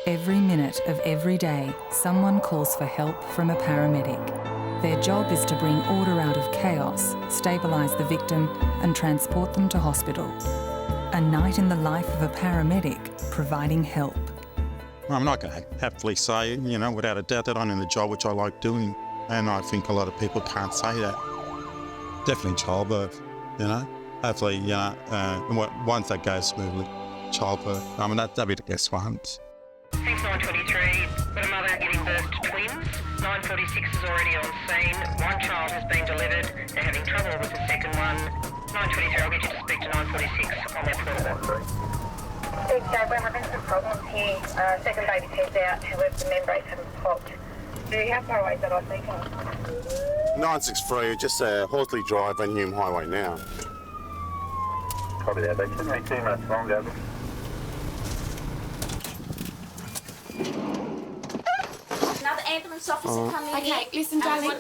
Every minute of every day, someone calls for help from a paramedic. Their job is to bring order out of chaos, stabilise the victim and transport them to hospital. A night in the life of a paramedic, providing help. I'm not going to happily say, without a doubt that I'm in the job which I like doing. And I think a lot of people can't say that. Definitely childbirth, Hopefully, once that goes smoothly, childbirth. That'd be the best one. Since 9:23, got a mother giving birth to twins. 9:46 is already on scene. One child has been delivered. They're having trouble with the second one. 9:23, I'll get you to speak to 9:46 on their portable. Steve, Dad, we're having some problems here. Second baby's head's out, however the membranes haven't popped. How far away is that I think? 963, just Horsley Drive and Hume Highway now. Copy that, they shouldn't be too much longer. Another ambulance officer coming in. Okay, listen, darling.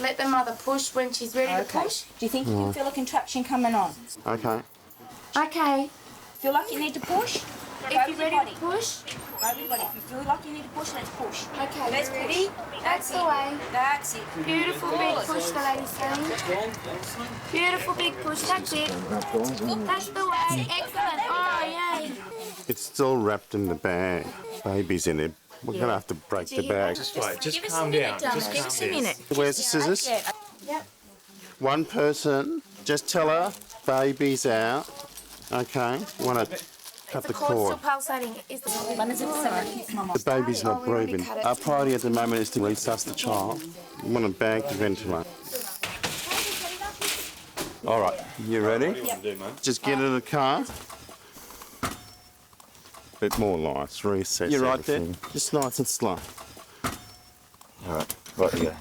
Let the mother push when she's ready to push. Do you think you can feel a contraction coming on? Okay. Okay. Feel like you need to push? If you're ready to push. Everybody, if you feel like you need to push, let's push. Okay, Let's ready? That's the way. That's it. Beautiful big push, the lady's saying. Beautiful big push, that's it. That's the way. Excellent. Oh, yay. It's still wrapped in the bag. Baby's in it. We're going to have to break the bag. Just calm down. Just Give us a minute. Where's the scissors? Yep. One person, just tell her baby's out. Okay, want to cut the Cord's still cord. pulsating. Is the The baby's not Oh, we already breathing. cut it. Our priority at the moment is to resusc the child. We want a bag to ventilate. All right, you ready? Just get in the car. Bit more lights, recess. You're right there. Just nice and slow. All right, right you go.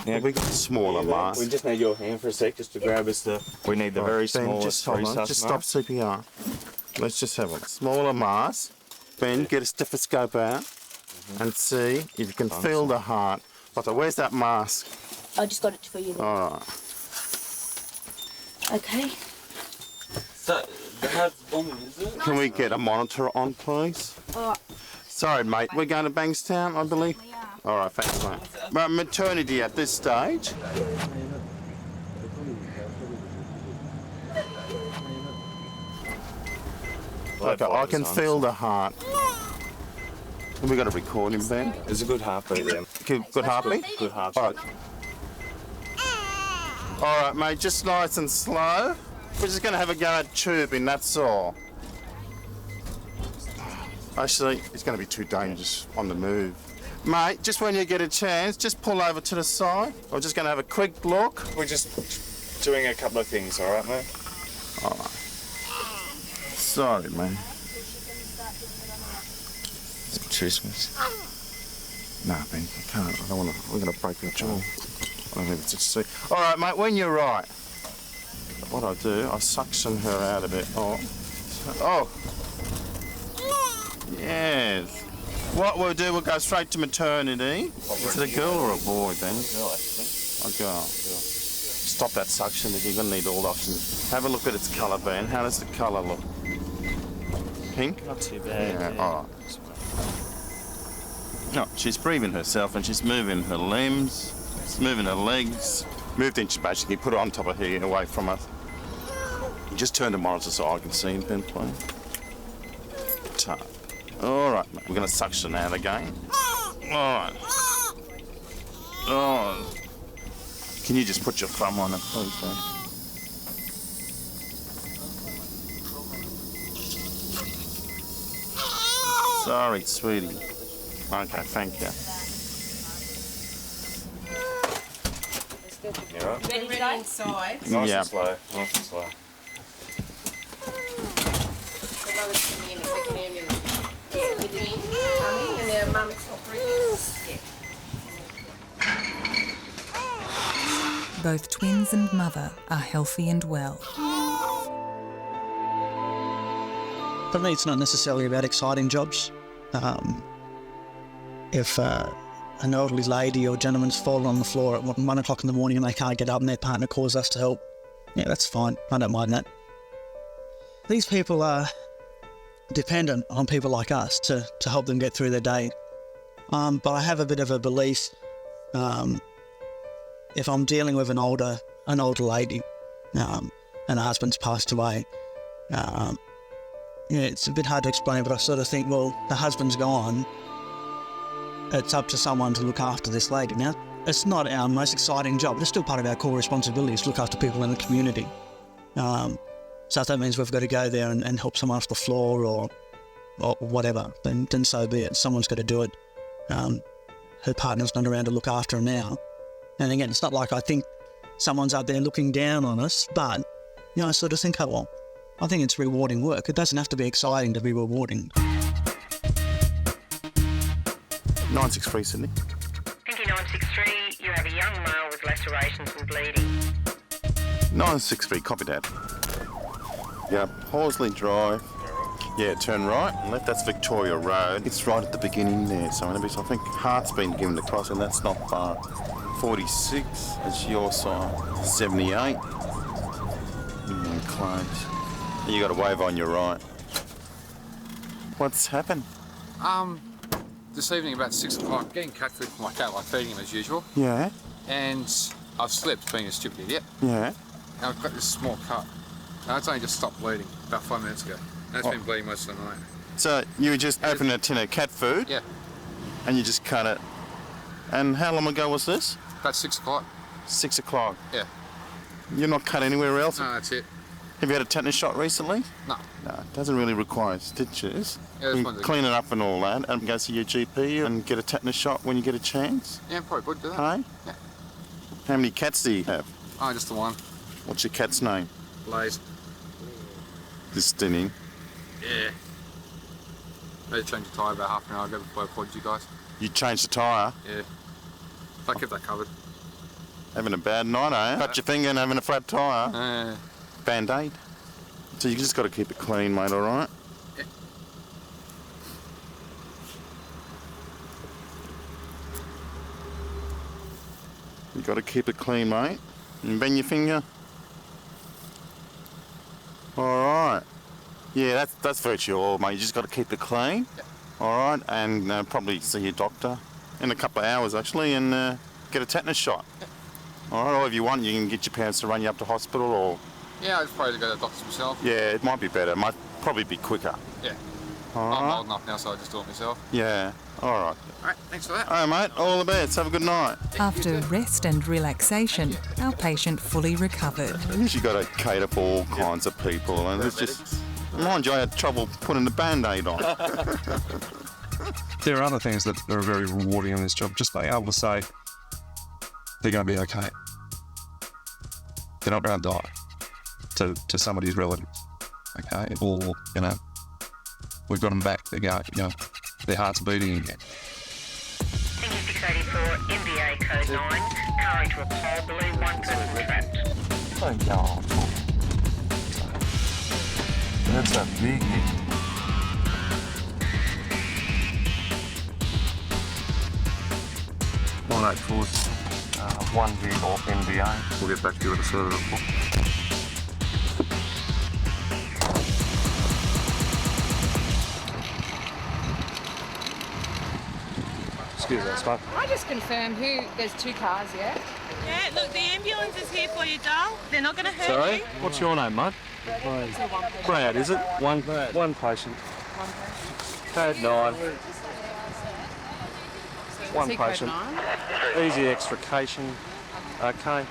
Now we got smaller masks. We just need your hand for a sec just to grab us the... We need the very Ben, smallest just hold on. Just stop CPR. Let's just have a smaller mask. Ben, get a stethoscope out and see if you can feel the heart. But where's that mask? I just got it for you. All right. Okay. So, the heart's bombing, is it? Can we get a monitor on, please? Sorry, mate. We're going to Bankstown, I believe. All right, thanks, mate. Well, maternity at this stage. Okay, I can feel the heart. Have we got a recording, Ben? There's a good heartbeat there. Good heartbeat? Good heartbeat. All right. All right, mate, just nice and slow. We're just going to have a go at tubing, that's all. Actually, it's going to be too dangerous on the move. Mate, just when you get a chance, just pull over to the side. We're just going to have a quick look. We're just doing a couple of things, all right, mate? All right. Sorry, man. It's Christmas. No, Ben, I can't. I don't want to. We're going to break your jaw. I don't think it's just sweet. All right, mate, when you're right. What I do, I suction her out a bit. Oh. Yes. What we'll do, we'll go straight to maternity. Is it a girl or a boy, Ben? Girl, actually. A girl. Stop that suction, you're going to need all the options. Have a look at its colour, Ben. How does the colour look? Pink? Not too bad. Yeah, all right. No, she's breathing herself and she's moving her limbs, she's moving her legs. Moved inches basically, put it on top of here, away from us. You just turn the monitor so I can see, Ben, please. Tap. All right, mate. We're going to suction out again. All right. Oh. Can you just put your thumb on it, please, Ben? Sorry, sweetie. Okay, thank you. You right? Ready inside. Nice Yeah. and slow. Nice and slow. Both twins and mother are healthy and well. For me, it's not necessarily about exciting jobs. If an elderly lady or gentleman's fallen on the floor at 1 o'clock in the morning and they can't get up and their partner calls us to help, yeah, that's fine. I don't mind that. These people are dependent on people like us to help them get through their day. But I have a bit of a belief, if I'm dealing with an older lady, and her husband's passed away, it's a bit hard to explain, but I sort of think, well, the husband's gone, it's up to someone to look after this lady. Now, it's not our most exciting job, but it's still part of our core responsibilities to look after people in the community. So if that means we've got to go there and help someone off the floor or whatever, then so be it. Someone's got to do it. Her partner's not around to look after her now. And again, it's not like I think someone's up there looking down on us, but, I sort of think, oh, well, I think it's rewarding work. It doesn't have to be exciting to be rewarding. 963, Sydney. Thank you, 963. You have a young male with lacerations and bleeding. 963, copy that. Yeah, Horsley Drive. Yeah, turn right and left. That's Victoria Road. It's right at the beginning there. So I think Hart's been given the cross, and that's not far. 46, that's your side. 78. Close. You got a wave on your right. What's happened? This evening about 6 o'clock, getting cat food for my cat, like feeding him as usual. Yeah. And I've slipped, being a stupid idiot. Yeah. And I've got this small cut. And it's only just stopped bleeding about 5 minutes ago. And it's been bleeding most of the night. So you just opened a tin of cat food? Yeah. And you just cut it. And how long ago was this? About 6 o'clock. 6 o'clock? Yeah. You're not cut anywhere else? No, that's it. Have you had a tetanus shot recently? No. No, it doesn't really require stitches. Yeah, you clean it up and all that, and go see your GP and get a tetanus shot when you get a chance. Yeah, probably would do that. Hey? Yeah. How many cats do you have? Oh, just the one. What's your cat's name? Blaze. This stinning. Yeah. I had to change the tyre about half an hour ago before I called you guys. You changed the tyre? Yeah. I kept that covered. Having a bad night, eh? Cut your finger and having a flat tyre? Band-Aid. So you just got to keep it clean, mate, all right? Yeah. You got to keep it clean, mate. And bend your finger. All right. Yeah, that's virtually all, mate. You just got to keep it clean. Yeah. All right, and probably see your doctor in a couple of hours, actually, and get a tetanus shot. Yeah. All right, or if you want, you can get your parents to run you up to hospital, or... Yeah, I'd probably go to the doctor myself. Yeah, it might be better. It might probably be quicker. Yeah. All I'm right. old enough now, so I just do it myself. Yeah, all right. All right, thanks for that. All right, mate, all the best. Have a good night. After rest and relaxation, our patient fully recovered. You got to cater for all kinds of people, and it's just... Mind you, I had trouble putting the Band-Aid on. There are other things that are very rewarding in this job. Just being able to say, they're going to be okay. They're not going to die to somebody's relatives, okay? Or, we've got them back. They go, their heart's beating again. Thank you, 684, MBA code 9, car into a pole balloon, one person trapped. That's a big hit. One force, one vehicle MBA. We'll get back to you with a further report. Excuse us, mate. I just confirmed there's 2 cars, yeah? Yeah, look, the ambulance is here for you, doll. They're not going to hurt Sorry? you. What's your name, mate? Brad, is it? One patient. Code 9. One patient. Easy extrication. Okay.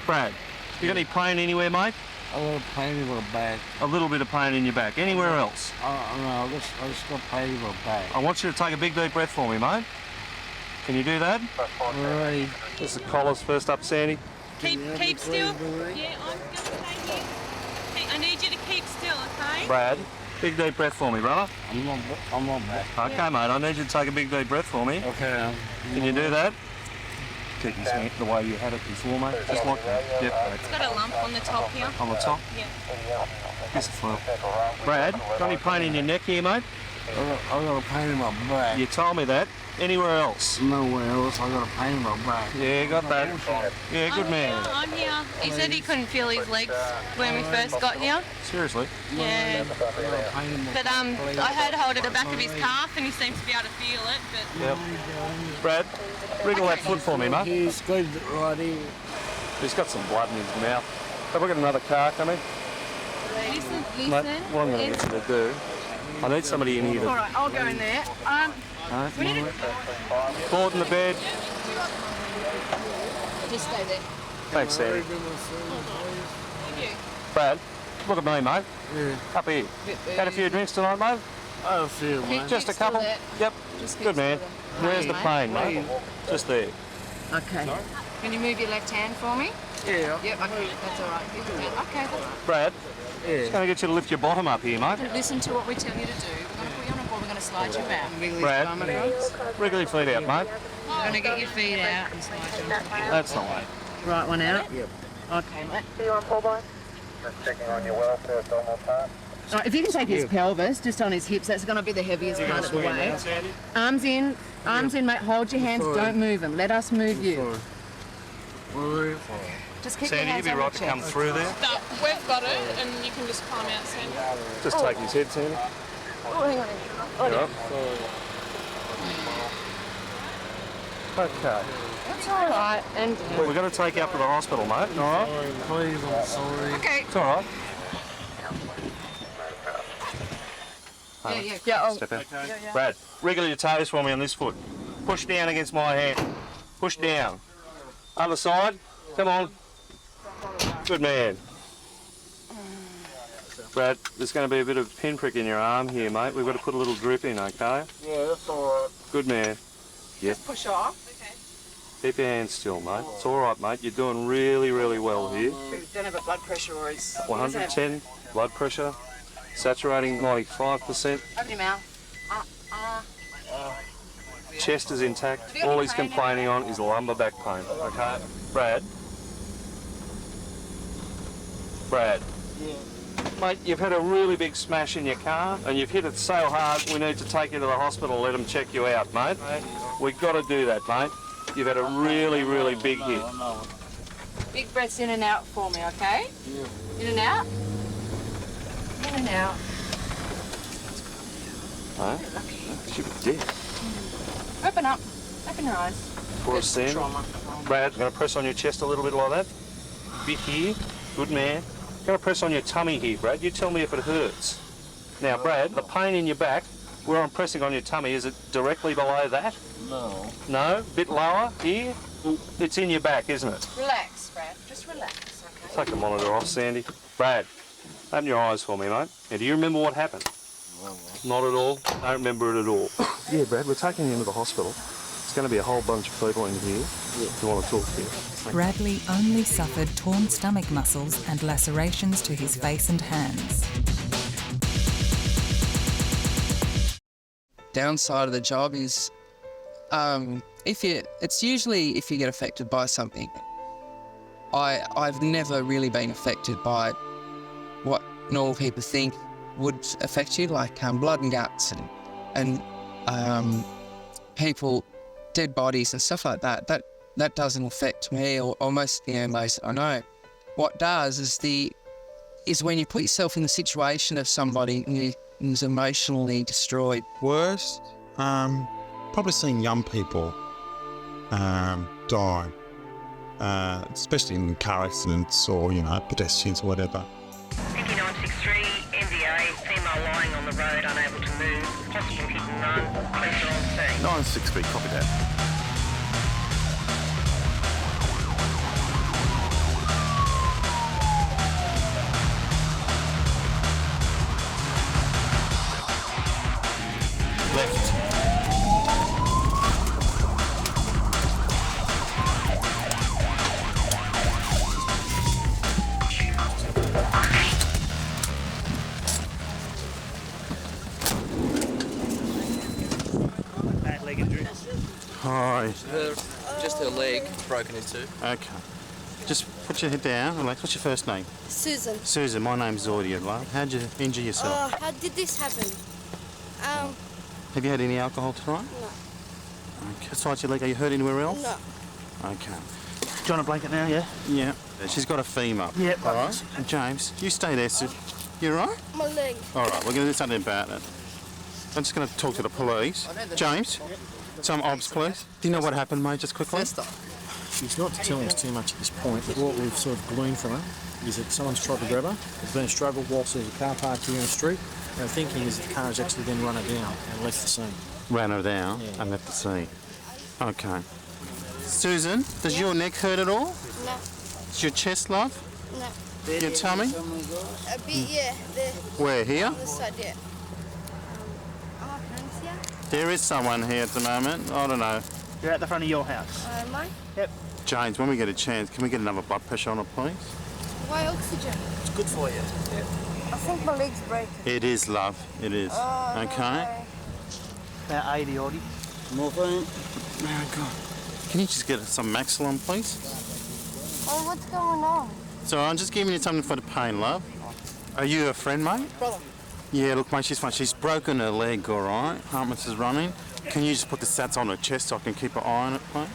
Brad, you got any pain anywhere, mate? A little pain in my back. A little bit of pain in your back. Anywhere else? No, I just got pain in my back. I want you to take a big deep breath for me, mate. Can you do that? Alright. This is the collars first up, Sandy. Keep still. Yeah, I'm going to stay here. I need you to keep still, okay? Brad, big deep breath for me, brother. I'm not back. Okay, mate, I need you to take a big deep breath for me. Okay. Can you do that? Keep your hand the way you had it before, mate. Just like that. Yep. It's got a lump on the top here. On the top? Yeah. Here's the floor. Brad, got any pain in your neck here, mate? I got a pain in my back. You told me that. Anywhere else? Nowhere else. I got a pain in my back. Yeah, got that. Yeah, good man. I'm here. He said he couldn't feel his legs when we first got here. Seriously? Yeah. But I had hold of the back of his calf and he seems to be able to feel it. But Yep. Brad, wriggle that foot for me, mate. He's good right here. He's got some blood in his mouth. Have we got another car coming? listen. Mate, what I'm going to get you to do, I need somebody in here to... All right, I'll go in there. We need to... Board in the bed. Just stay there. Thanks, Sandy. Brad, look at me, mate. Yeah. Up here. Had a few drinks tonight, mate? I feel, mate. Just a couple? Yep. Good man. Where's the plane, mate? Just there. Okay. Can you move your left hand for me? Yeah. Yep, okay, that's all right. Okay, that's all right. Brad, it's going to get you to lift your bottom up here, mate. Listen to what we tell you to do. We're going to put you on a board, we're going to slide you out. Brad, wriggle your feet out, mate. We're going to get your feet out and slide you out. That's the way. Right one out? Yep. Okay, mate. Do you want pull by? Just checking on your welfare abdominal part. All right, if you can take his pelvis, just on his hips, that's going to be the heaviest part of the way. Arms in, mate. Hold your hands, don't move them. Let us move you. Just keep Sandy, your you'd hands be on right the to come chest. through there. No, we've got it, and you can just climb out, Sandy. Just take his head, Sandy. Oh, hang on. You're up. Okay. That's all right. And Well, we're going to take you up to the hospital, mate. All right? Please, I'm sorry. okay. It's all right. Yeah. Step in. Brad, wriggle your toes for me on this foot. Push down against my hand. Push down. Other side. Come on. Good man. Brad, there's going to be a bit of pinprick in your arm here, mate. We've got to put a little drip in, okay? Yeah, that's all right. Good man. Yep. Push off. Keep your hands still, mate. It's all right, mate. You're doing really, really well here. We don't have a blood pressure or is... 110 blood pressure, saturating 95%. Open your mouth. Chest is intact. All he's complaining on is lumbar back pain. Okay, Brad. Mate, you've had a really big smash in your car and you've hit it so hard we need to take you to the hospital, let them check you out, mate. We've got to do that, mate. You've had a really, really big hit. Big breaths in and out for me, okay? Yeah. In and out. In and out. Huh? Should be dead. Open up. Open your eyes. For us, Sam. Brad, I'm going to press on your chest a little bit like that. Bit here. Good man. I'm going to press on your tummy here, Brad. You tell me if it hurts. Now, Brad, the pain in your back, where I'm pressing on your tummy, is it directly below that? No. No? Bit lower here? It's in your back, isn't it? Relax, Brad. Just relax, okay? Take the monitor off, Sandy. Brad, open your eyes for me, mate. Now, do you remember what happened? Not at all? I don't remember it at all. Yeah, Brad, we're taking you into the hospital. There's going to be a whole bunch of people in here who want to talk to you. Bradley only suffered torn stomach muscles and lacerations to his face and hands. Downside of the job is it's usually if you get affected by something. I've never really been affected by what normal people think would affect you, like blood and guts and people, dead bodies and stuff like that. That doesn't affect me or most I know. What does is when you put yourself in the situation of somebody who's emotionally destroyed. Worst, probably seeing young people die, especially in car accidents or, pedestrians or whatever. Pinky 963, MVA, female lying on the road, unable to move, hospital hit and run, police are on scene. 963, copy that. Left. Bad leg injury. Hi. Just her leg broken in two. Okay. Just put your head down. Relax. What's your first name? Susan. Susan. My name's Zoidia, love. How'd you injure yourself? How did this happen? Have you had any alcohol tonight? No. Okay. Besides your leg, are you hurt anywhere else? No. Okay. Do you want a blanket now, yeah? Yeah. She's got a femur. Yeah. All right. And James, you stay there, Sue. You all right? My leg. All right, we're going to do something about it. I'm just going to talk to the police. James, some obs, please. Do you know what happened, mate, just quickly? She's not telling us too much at this point, but what we've sort of gleaned from her is that someone's tried to grab her. There's been a struggle whilst there's a car parked here in the street. Our thinking is that the car has actually then run her down and left the scene. Ran her down and left the scene. Okay. Susan, does your neck hurt at all? No. Does your chest, love? No. Your tummy? A bit, yeah. There. Where, here? On this side, yeah. Oh, friends here? There is someone here at the moment. I don't know. You're at the front of your house. Am I? Yep. James, when we get a chance, can we get another blood pressure on her, please? Why oxygen? It's good for you. I think my leg's breaking. It is, love. It is. Okay. About 80 odd. Morphine. Oh, God. Can you just get some Maxilon, please? Oh, what's going on? So I'm just giving you something for the pain, love. Are you a friend, mate? Brother. Yeah, look, mate, she's fine. She's broken her leg, all right? Hartman's is running. Can you just put the sats on her chest so I can keep her eye on it, mate?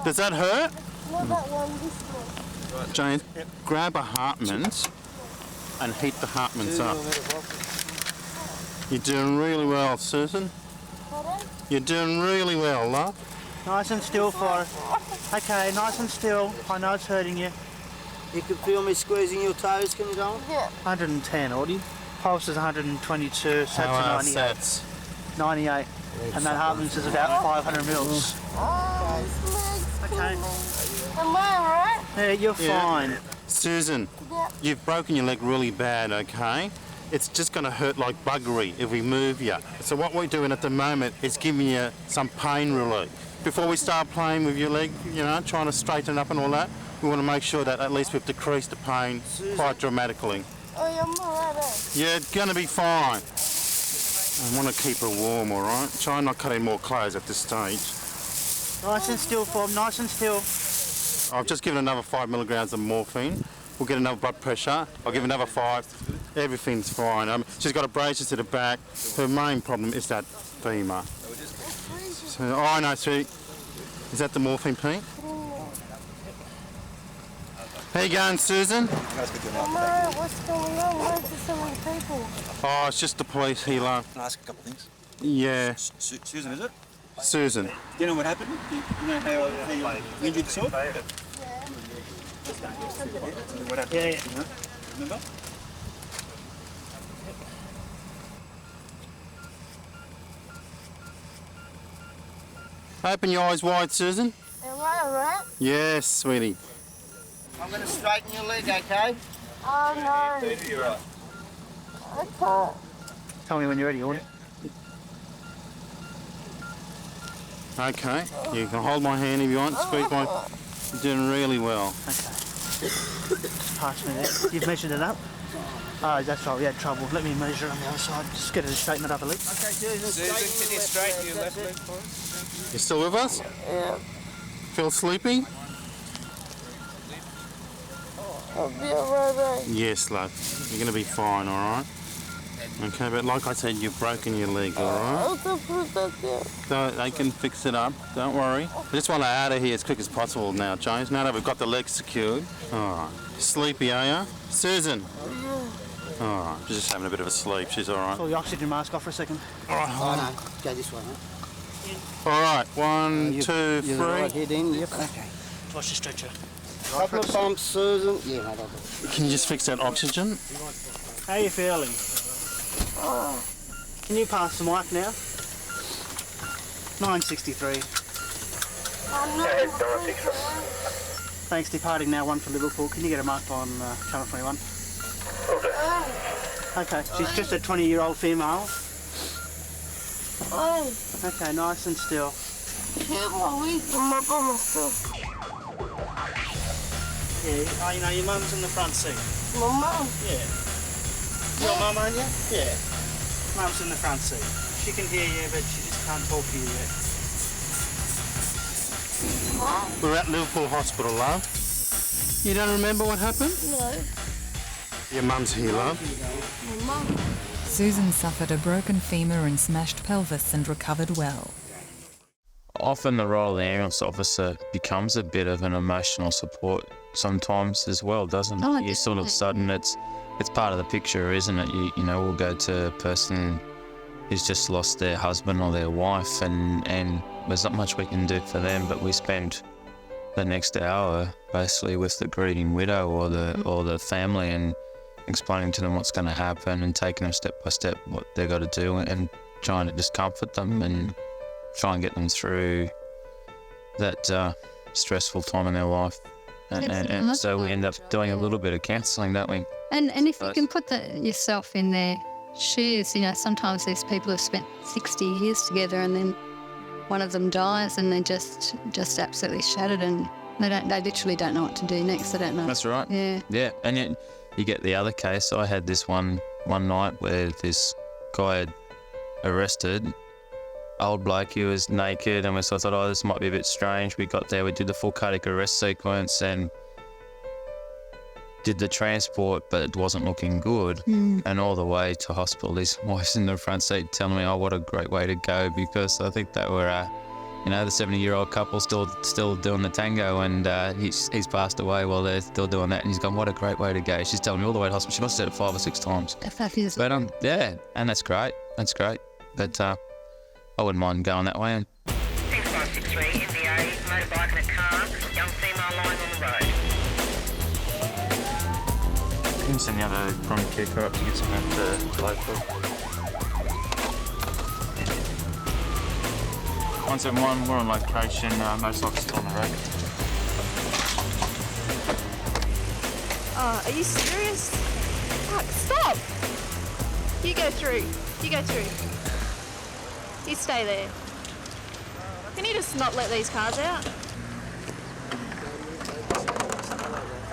Does that hurt? Not that one, this one. James, grab a Hartman's and heat the Hartman's up. You're doing really well, Susan. Pardon? You're doing really well, love. Nice and still for her. Okay, nice and still. I know it's hurting you. You can feel me squeezing your toes, can you go on? Yeah. 110, Audie. Pulse is 122, sats How are are 98. sats? 98. And that Hartman's is about 500 mils. Oh, Okay. am I alright? Yeah, you're fine. Susan, you've broken your leg really bad, okay? It's just going to hurt like buggery if we move you. So what we're doing at the moment is giving you some pain relief. Before we start playing with your leg, you know, trying to straighten it up and all that, we want to make sure that at least we've decreased the pain quite dramatically. Oh, yeah, I'm alright. You're going to be fine. I want to keep her warm, all right? Try not cutting more clothes at this stage. Nice and still, Form, nice and still. I've just given another 5 milligrams of morphine. We'll get another blood pressure. I'll give another 5. Everything's fine. She's got abrasions to the back. Her main problem is that femur. So, oh, I know, sweetie. Is that the morphine, Pete? How you going, Susan? Mama, what's going on? Why is there so many people? Oh, it's just the police here, love. Can I ask a couple of things? Yeah. Susan, is it? Susan. Do you know what happened? Do you know how you injured yourself? Yeah. What happened? Yeah. Remember? Open your eyes wide, Susan. Am I alright? Yes, sweetie. I'm going to straighten your leg, okay? Oh, no. I can't. Tell me when you're ready, Audie. Okay. You can hold my hand if you want. Squeeze my... You're doing really well. Pass me that. You've measured it up? Oh, that's right, we had trouble. Let me measure it on the other side. Just get it to straighten it up a little. Okay, Susan, can you straighten your left leg, please? You still with us? Yeah. Feel sleepy? I'll be alright. Yes, love. You're going to be fine, all right? Okay, but like I said, you've broken your leg, all right? I'll put that there. So they can fix it up. Don't worry. I just want her out of here as quick as possible now, James. Now that we've got the legs secured. All right. Sleepy, are you? Susan? All right. She's just having a bit of a sleep. She's all right. Pull the oxygen mask off for a second. All right. Oh, no. Go this way, mate. All right. 1, 2, 3. Right head in, yep. Okay. Watch the stretcher. Couple of pumps, Susan. Yeah, mate, I'll do it. Can you just fix that oxygen? How are you feeling? Can you pass the mic now? 963. Thanks, departing now, 1 for Liverpool. Can you get a mark on Channel 21? Okay, she's just a 20-year-old female. Okay, nice and still. I'm up on myself. Yeah, you know, your mum's in the front seat. My mum? Yeah. Your mum, aren't you? Yeah. Mum's in the front seat. She can hear you, but she just can't talk to you yet. We're at Liverpool Hospital, love. You don't remember what happened? No. Your mum's here, love. My mum? Susan suffered a broken femur and smashed pelvis and recovered well. Often the role of the ambulance officer becomes a bit of an emotional support sometimes as well, doesn't it? Oh, You sort of sudden it's part of the picture, isn't it? You know, we'll go to a person who's just lost their husband or their wife, and there's not much we can do for them, but we spend the next hour basically with the grieving widow or the family and explaining to them what's going to happen and taking them step by step what they've got to do and trying to just comfort them and try and get them through that stressful time in their life. And so we end up doing a little bit of counselling, don't we? And if you can put yourself in their shoes, you know, sometimes these people have spent 60 years together and then one of them dies and they're just absolutely shattered and they literally don't know what to do next. They don't know. That's right. Yeah. Yeah, and yet you get the other case. I had this one night where this guy had arrested old bloke. He was naked and so I thought, oh, this might be a bit strange. We got there, we did the full cardiac arrest sequence and did the transport, but it wasn't looking good. And all the way to hospital, his wife's in the front seat telling me, oh, what a great way to go, because I think they were, the 70-year-old couple still doing the tango, and he's passed away while they're still doing that, and he's gone, what a great way to go. She's telling me all the way to hospital. She must have said it 5 or 6 times. But yeah, and that's great. That's great. But I wouldn't mind going that way. 6563 MBA, motorbike and a car, young female lying on the road. You can send the other primary care car up to get some help to local. 171, we're on location, motorcycle's still on the road. Are you serious? Fuck, stop! You go through. You go through. You stay there. Can you just not let these cars out?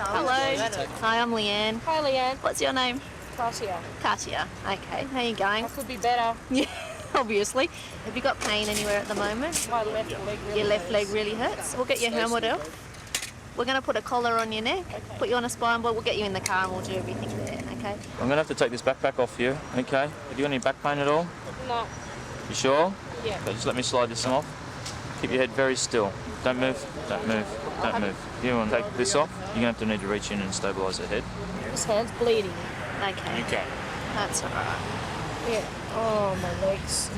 Hello. Hi, I'm Leanne. Hi, Leanne. What's your name? Katia. Katia. Okay. How you going? I could be better. Yeah, obviously. Have you got pain anywhere at the moment? My left leg really Your left hurts. leg really hurts? We'll get your helmet off. We're going to put a collar on your neck, put you on a spine board, we'll get you in the car and we'll do everything there, okay? I'm going to have to take this backpack off you, okay? Have you got any back pain at all? No. You sure? Yeah. Okay, just let me slide this off. Keep your head very still. Don't move, don't move, don't move. You want to take this off, you're going to need to reach in and stabilise the head. This hand's bleeding. Okay. Okay. That's all right. Yeah. Oh, my legs.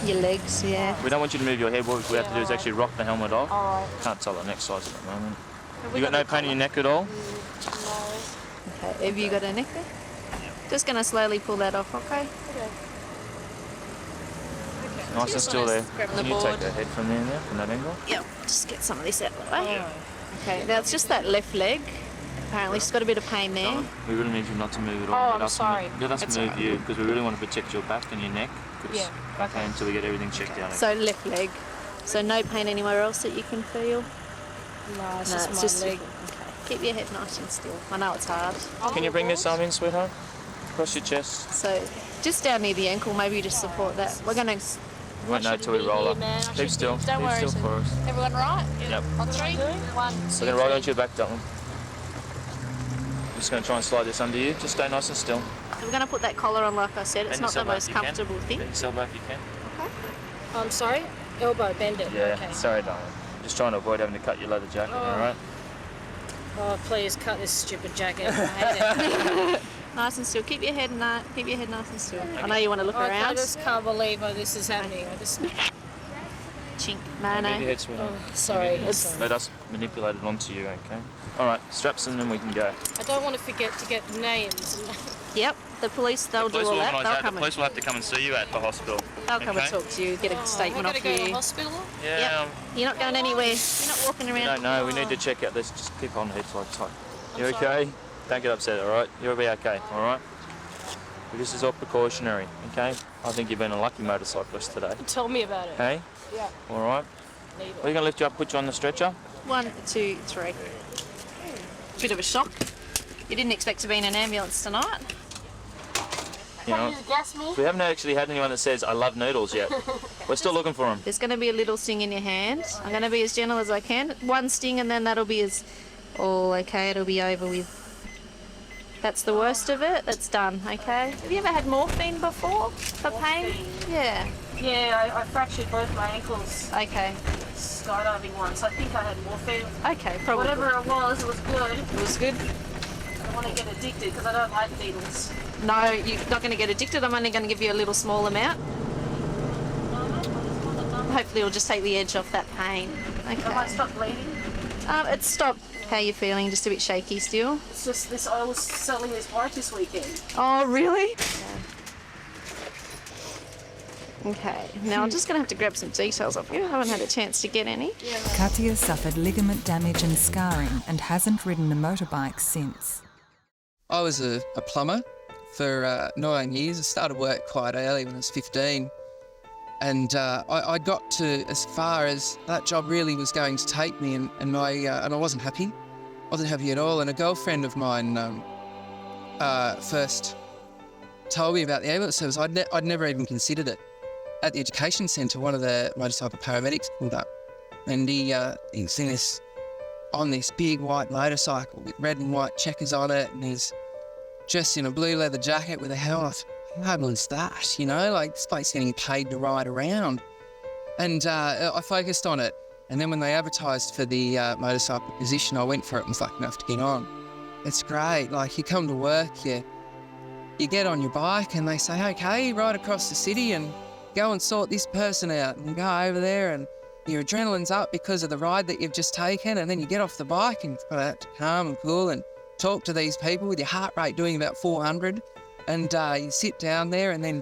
Your legs, yeah. We don't want you to move your head. What we have to do is actually rock the helmet off. All right. Can't tell the neck size at the moment. Have we You got no pain in your neck at all? No. Okay, have you got a neck there? Just going to slowly pull that off, okay? Okay. Nice and still there. grab the Can you board. take the head from there, from that angle? Yep, just get some of this out of the way. Okay, now it's just that left leg. Apparently she's got a bit of pain there. We really need you not to move at all. Oh, Let I'm us sorry. Let us That's move all right. you, because we really want to protect your back and your neck. 'Cause- Yeah, okay. Until we get everything checked out. So left leg. So no pain anywhere else that you can feel? No, it's No, just my leg. Okay. Keep your head nice and still. I know it's hard. Can you bring this arm in, sweetheart? Across your chest. So just down near the ankle, maybe just support that. We're going to... We won't know till we roll up. Keep still. Don't Keep worry. still for us. Everyone right? Yep. On 3, 1, 2, We're going to roll onto your back, Dylan. I'm just going to try and slide this under you. Just stay nice and still. We're going to put that collar on, like I said. It's Bend not the yourself back most if you can. comfortable thing. Bend yourself back if you can. I'm sorry? Elbow, bend it. Yeah, Okay. sorry, darling. Just trying to avoid having to cut your leather jacket, Oh. alright? Oh, please cut this stupid jacket. I hate it. Nice and still. Keep your head nice and still. I know you want to look I around. just can't believe this is happening. I just... Chink. Move your No. head, sweetheart. Oh, sorry. Let us manipulate it onto you, okay? Alright, straps in and we can go. I don't want to forget to get names. Yep, the police, they'll do all that. They'll come The police will have to come and see you at the hospital. They'll come and okay? talk to you, get a statement I've off got to go to you. hospital? Yeah. Yep. You're not going anywhere. You're not walking We around. don't know. We need to check out this. Just keep on head like tight. You okay? Don't get upset, alright? You'll be okay, alright? This is all precautionary, okay? I think you've been a lucky motorcyclist today. Tell me about it. Hey? Yeah. Alright? Leave it. We're going to lift you up, put you on the stretcher. 1, 2, 3. Bit of a shock. You didn't expect to be in an ambulance tonight. You know, gas me? we haven't actually had anyone that says, I love noodles yet. We're still looking for them. There's going to be a little sting in your hand. I'm going to be as gentle as I can. 1 sting and then that'll be all okay. It'll be over with. That's the worst of it. That's done, okay? Have you ever had morphine before for pain? Yeah. Yeah, I fractured both my ankles. Okay. Skydiving once. I think I had morphine. Okay, probably. Whatever it was good. It was good. I don't want to get addicted because I don't like needles. No, you're not going to get addicted. I'm only going to give you a little small amount. Hopefully it'll just take the edge off that pain. Okay. Have I stopped bleeding? It's stopped. How are you feeling? Just a bit shaky still? It's just this, I was selling this bike this weekend. Oh, really? Okay, now I'm just going to have to grab some details off you. I haven't had a chance to get any. Katia suffered ligament damage and scarring and hasn't ridden a motorbike since. I was a plumber for 9 years. I started work quite early when I was 15. And I got to as far as that job really was going to take me, and I wasn't happy. I wasn't happy at all. And a girlfriend of mine first told me about the ambulance service. I'd never even considered it. At the education centre, one of the motorcycle paramedics pulled up, and he's on this big white motorcycle with red and white checkers on it, and he's dressed in a blue leather jacket with a helmet. How was that? You know, like this bloke's getting paid to ride around. And I focused on it. And then when they advertised for the motorcycle position, I went for it and was lucky enough to get on. It's great. Like you come to work, you get on your bike and they say, okay, ride across the city and go and sort this person out. And you go over there and your adrenaline's up because of the ride that you've just taken. And then you get off the bike and you've got to calm and cool and talk to these people with your heart rate doing about 400. And you sit down there and then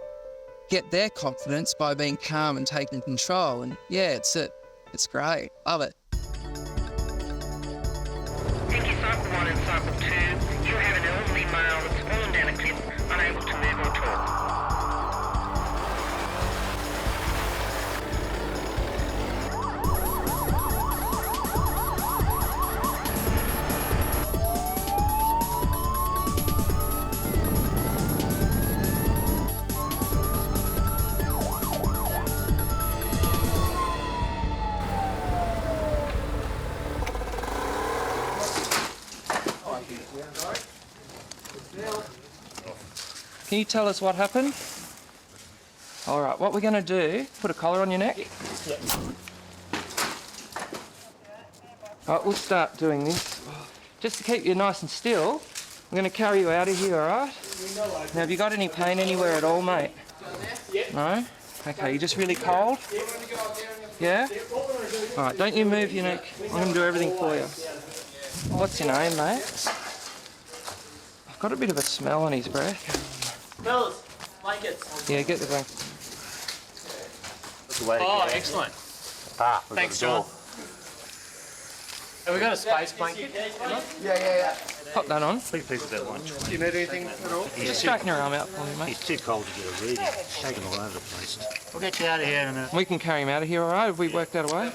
get their confidence by being calm and taking control. And yeah, it's great. Love it. Thank you, cycle 1 and cycle 2. You have an elderly male that's fallen down a cliff, unable to move or talk. Can you tell us what happened? All right, what we're going to do, put a collar on your neck. Yeah. All right, we'll start doing this. Just to keep you nice and still, I'm going to carry you out of here, all right? Now, have you got any pain anywhere at all, mate? No? Okay, you're just really cold? Yeah? All right, don't you move your neck. I'm going to do everything for you. What's your name, mate? I've got a bit of a smell on his breath. Fellas, blankets. Yeah, get the blanket. Oh, excellent. Thanks, John. Have we got a space blanket? Yeah. Pop that on. Big piece of that one. Do you need anything at all? Just straighten your arm out for me, mate. He's too cold to get a reading. Shaking all over the place. We'll get you out of here in a minute. We can carry him out of here, all right? Have we worked out a way?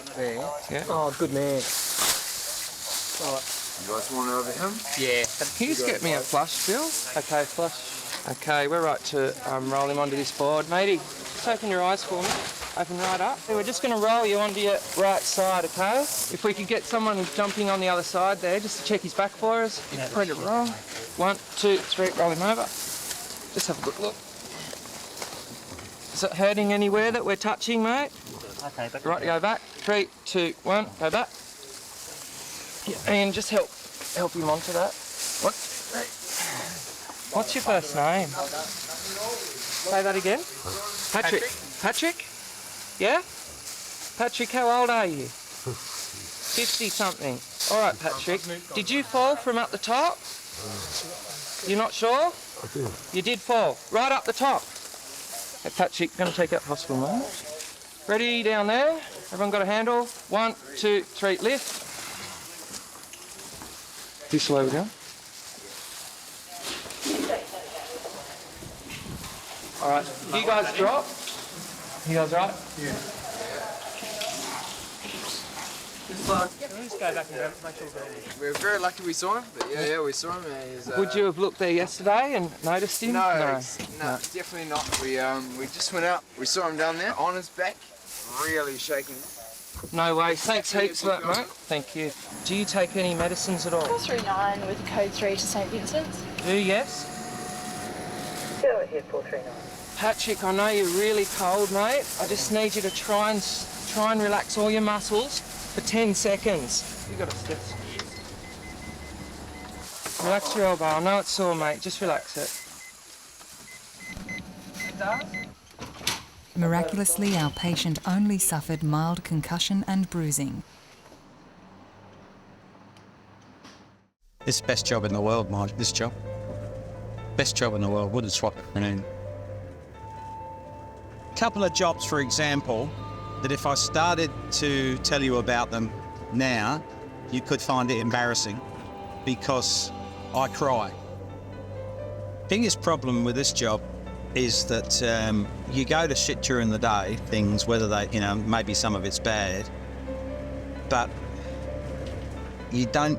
Yeah. Oh, good man. Right. You guys want to over him? Yeah. Can you just get me a flush, Bill? Okay, flush. Okay, we're right to roll him onto this board. Matey, just open your eyes for me. Open right up. We're just going to roll you onto your right side, okay? If we could get someone jumping on the other side there, just to check his back for us. Ready to roll. 1, 2, 3, roll him over. Just have a good look. Is it hurting anywhere that we're touching, mate? Okay, back. Right, go back. 3, 2, 1, go back. And just help him onto that. What's your first name? Say that again. Patrick. Patrick? Yeah? Patrick, how old are you? 50-something. All right, Patrick. Did you fall from up the top? You're not sure? I did. You did fall. Right up the top. Hey, Patrick, going to take you up to hospital, mate. Ready down there? Everyone got a handle? 1, 2, 3, lift. This way we go. All right, you guys drop. You guys right? Yeah. Just go back and grab it, make sure We were very lucky we saw him, but yeah, we saw him. Would you have looked there yesterday and noticed him? No, definitely not. We just went out, we saw him down there on his back, really shaking. No way. Thanks heaps for that, mate. Thank you. Do you take any medicines at all? 439 with code 3 to St Vincent's. 2, yes? Go ahead, 439. Patrick, I know you're really cold, mate. I just need you to try and relax all your muscles for 10 seconds. You got to step. Relax your elbow. I know it's sore, mate. Just relax it. Miraculously, our patient only suffered mild concussion and bruising. It's the best job in the world, Mike, this job. Best job in the world, wouldn't swap it for anything. Couple of jobs, for example, that if I started to tell you about them now, you could find it embarrassing because I cry. Biggest problem with this job is that you go to shit during the day, things, whether they, you know, maybe some of it's bad, but you don't,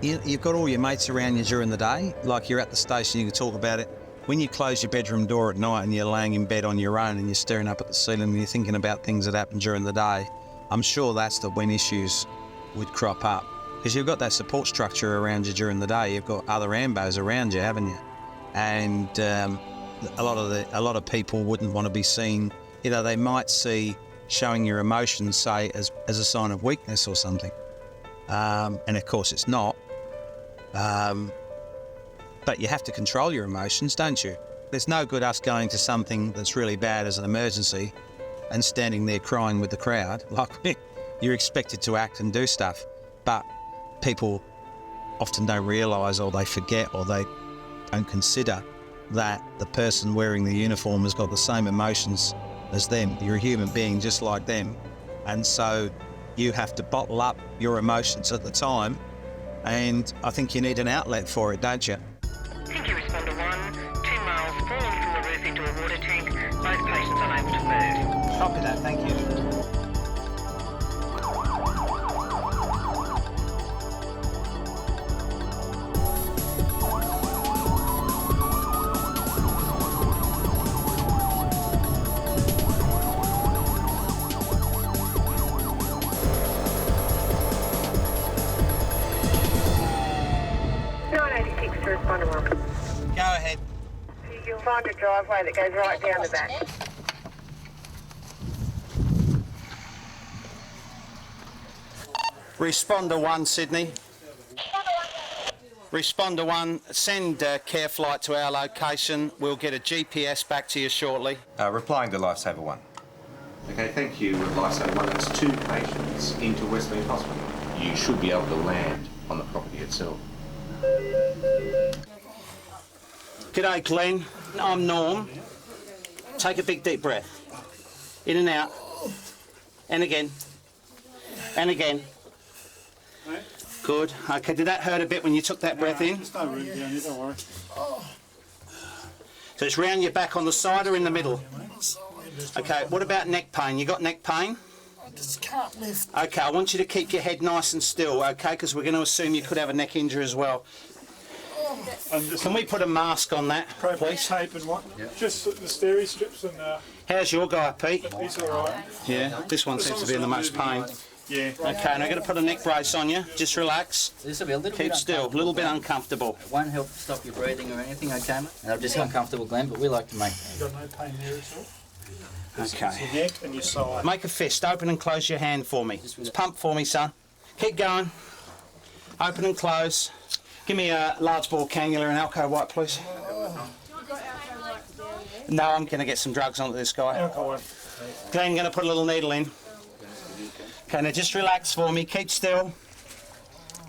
you've got all your mates around you during the day, like you're at the station, you can talk about it. When you close your bedroom door at night and you're laying in bed on your own and you're staring up at the ceiling and you're thinking about things that happened during the day, I'm sure that's when issues would crop up. Because you've got that support structure around you during the day, you've got other ambos around you, haven't you? And a lot of people wouldn't want to be seen, you know, they might see showing your emotions, say, as a sign of weakness or something. And of course it's not. But you have to control your emotions, don't you? There's no good us going to something that's really bad as an emergency and standing there crying with the crowd. Like, you're expected to act and do stuff, but people often don't realise, or they forget, or they don't consider that the person wearing the uniform has got the same emotions as them. You're a human being just like them. And so you have to bottle up your emotions at the time, and I think you need an outlet for it, don't you? Thank you, responder 1. 2 males falling from the roof into a water tank. Both patients unable to move. Copy that, thank you. Go ahead. You'll find a driveway that goes right down the back. Responder 1, Sydney. Responder 1, send care flight to our location. We'll get a GPS back to you shortly. Replying to Lifesaver 1. Okay, thank you, Lifesaver 1. That's 2 patients into Westmead Hospital. You should be able to land on the property itself. G'day, Glenn. I'm Norm. Take a big deep breath. In and out. And again. And again. Good. Okay, did that hurt a bit when you took that breath in? There's no room down here, don't worry. So it's round your back on the side or in the middle? Okay, what about neck pain? You got neck pain? I just can't lift. Okay, I want you to keep your head nice and still, okay, because we're going to assume you could have a neck injury as well. Can we put a mask on that, please? Tape and what? Yep. Just the steri strips and... How's your guy, Pete? He's all right. Yeah, this one seems to be in the most pain. Yeah. Okay, and I'm going to put a neck brace on you. Just relax. This will be a little Keep bit still, a little bit uncomfortable. It won't help stop your breathing or anything, okay, mate? And I'm just uncomfortable, Glenn, but we like to make... You got no pain there at all? Okay. It's your neck and your side. Make a fist. Open and close your hand for me. Just pump for me, son. Keep going. Open and close. Give me a large bore cannula and Alco White, please. No, I'm going to get some drugs onto this guy. Alco White. Glenn, going to put a little needle in. Okay, now just relax for me. Keep still.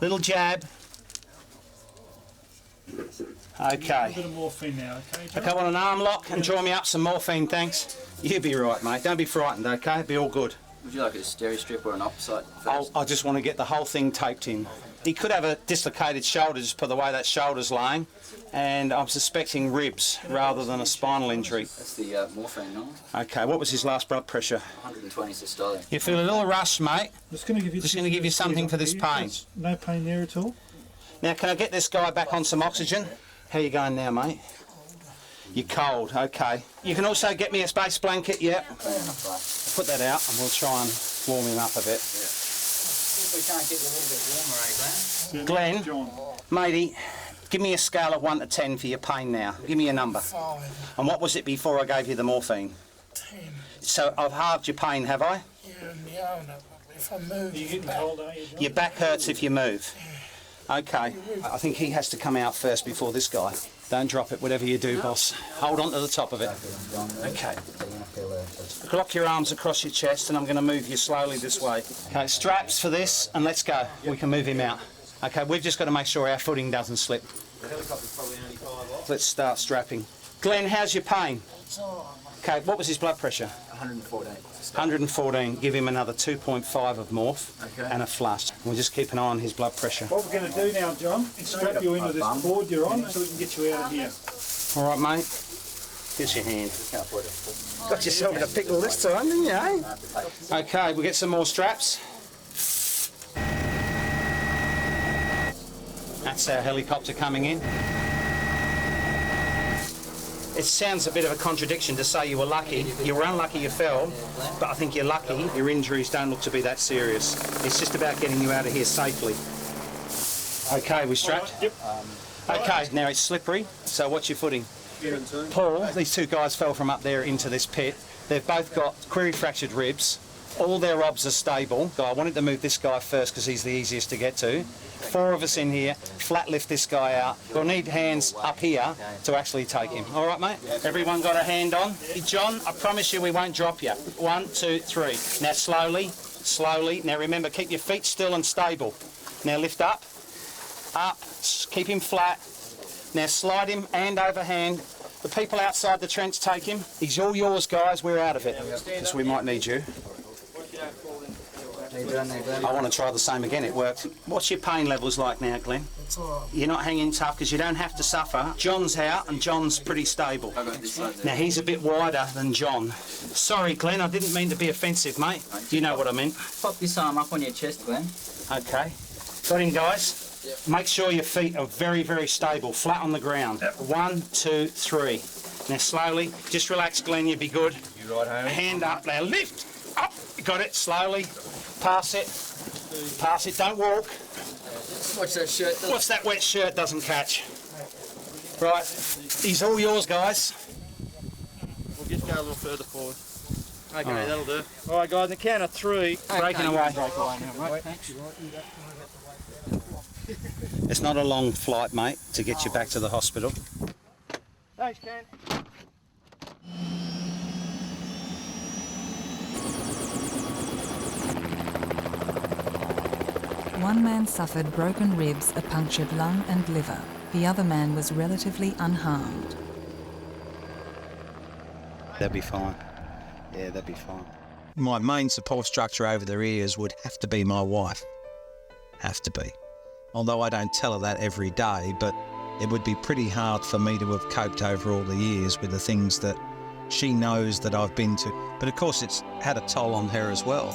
Little jab. Okay. A bit of morphine now, okay, John? Okay, I want an arm lock and draw me up some morphine, thanks. You'll be right, mate. Don't be frightened, okay? It'll be all good. Would you like a steri strip or an opposite? I just want to get the whole thing taped in. He could have a dislocated shoulder just by the way that shoulder's laying, and I'm suspecting ribs rather than a spinal injury. That's the morphine, no? Okay, what was his last blood pressure? 120 systolic. You feel a little rush, mate. Just going to give you something for this pain. No pain there at all? Now, can I get this guy back on some oxygen? How you going now, mate? You're cold, okay. You can also get me a space blanket, yeah. Put that out and we'll try and warm him up a bit. See if we can't get you a little bit warmer, eh, Glenn? Glenn, matey, Give me a scale of 1 to 10 for your pain now. Give me a number. 5. And what was it before I gave you the morphine? 10. So I've halved your pain, have I? Yeah, no, if I move, Are you getting cold, are you, John? Your back hurts if you move. Okay. I think he has to come out first before this guy. Don't drop it, whatever you do, boss. Hold on to the top of it. Okay. Lock your arms across your chest and I'm going to move you slowly this way. Okay, straps for this and let's go. We can move him out. Okay, we've just got to make sure our footing doesn't slip. Let's start strapping. Glenn, how's your pain? Okay, what was his blood pressure? 114. 114. Give him another 2.5 of morph and a flush. We'll just keep an eye on his blood pressure. What we're going to do now, John, is strap you into this board you're on so we can get you out of here. All right, mate. Here's your hand. Got yourself in a pickle this time, didn't you, eh? Okay, we'll get some more straps. That's our helicopter coming in. It sounds a bit of a contradiction to say you were lucky. You were unlucky you fell, but I think you're lucky. Your injuries don't look to be that serious. It's just about getting you out of here safely. Okay, we strapped? Yep. Okay, now it's slippery, so watch your footing. Paul, these two guys fell from up there into this pit. They've both got query fractured ribs. All their obs are stable. So I wanted to move this guy first because he's the easiest to get to. 4 of us in here, flat lift this guy out. We'll need hands up here to actually take him. All right, mate? Everyone got a hand on? John, I promise you we won't drop you. 1, 2, 3. Now slowly, slowly. Now remember, keep your feet still and stable. Now lift up, up, keep him flat. Now slide him hand over hand. The people outside the trench take him. He's all yours, guys. We're out of it. Because we might need you. I want to try the same again. It worked. What's your pain levels like now, Glenn? It's all right. You're not hanging tough because you don't have to suffer. John's out and John's pretty stable. Now he's a bit wider than John. Sorry, Glenn. I didn't mean to be offensive, mate. You know what I meant. Pop this arm up on your chest, Glenn. Okay. Got him, guys. Make sure your feet are very, very stable, flat on the ground. 1, 2, 3. Now slowly, just relax, Glenn, you'll be good. You right, homie? Hand up, now lift, up, got it, slowly. Pass it, don't walk. Watch that shirt. Watch that wet shirt doesn't catch. Right, he's all yours, guys. We'll just go a little further forward. Okay, Alright. that'll do. All right, guys, on the count of 3. Breaking away. Break away now, mate. Thanks. It's not a long flight, mate, to get you back to the hospital. Thanks, Ken. One man suffered broken ribs, a punctured lung and liver. The other man was relatively unharmed. They'll be fine. Yeah, they'll be fine. My main support structure over their ears would have to be my wife. Have to be. Although I don't tell her that every day, but it would be pretty hard for me to have coped over all the years with the things that she knows that I've been to. But of course it's had a toll on her as well,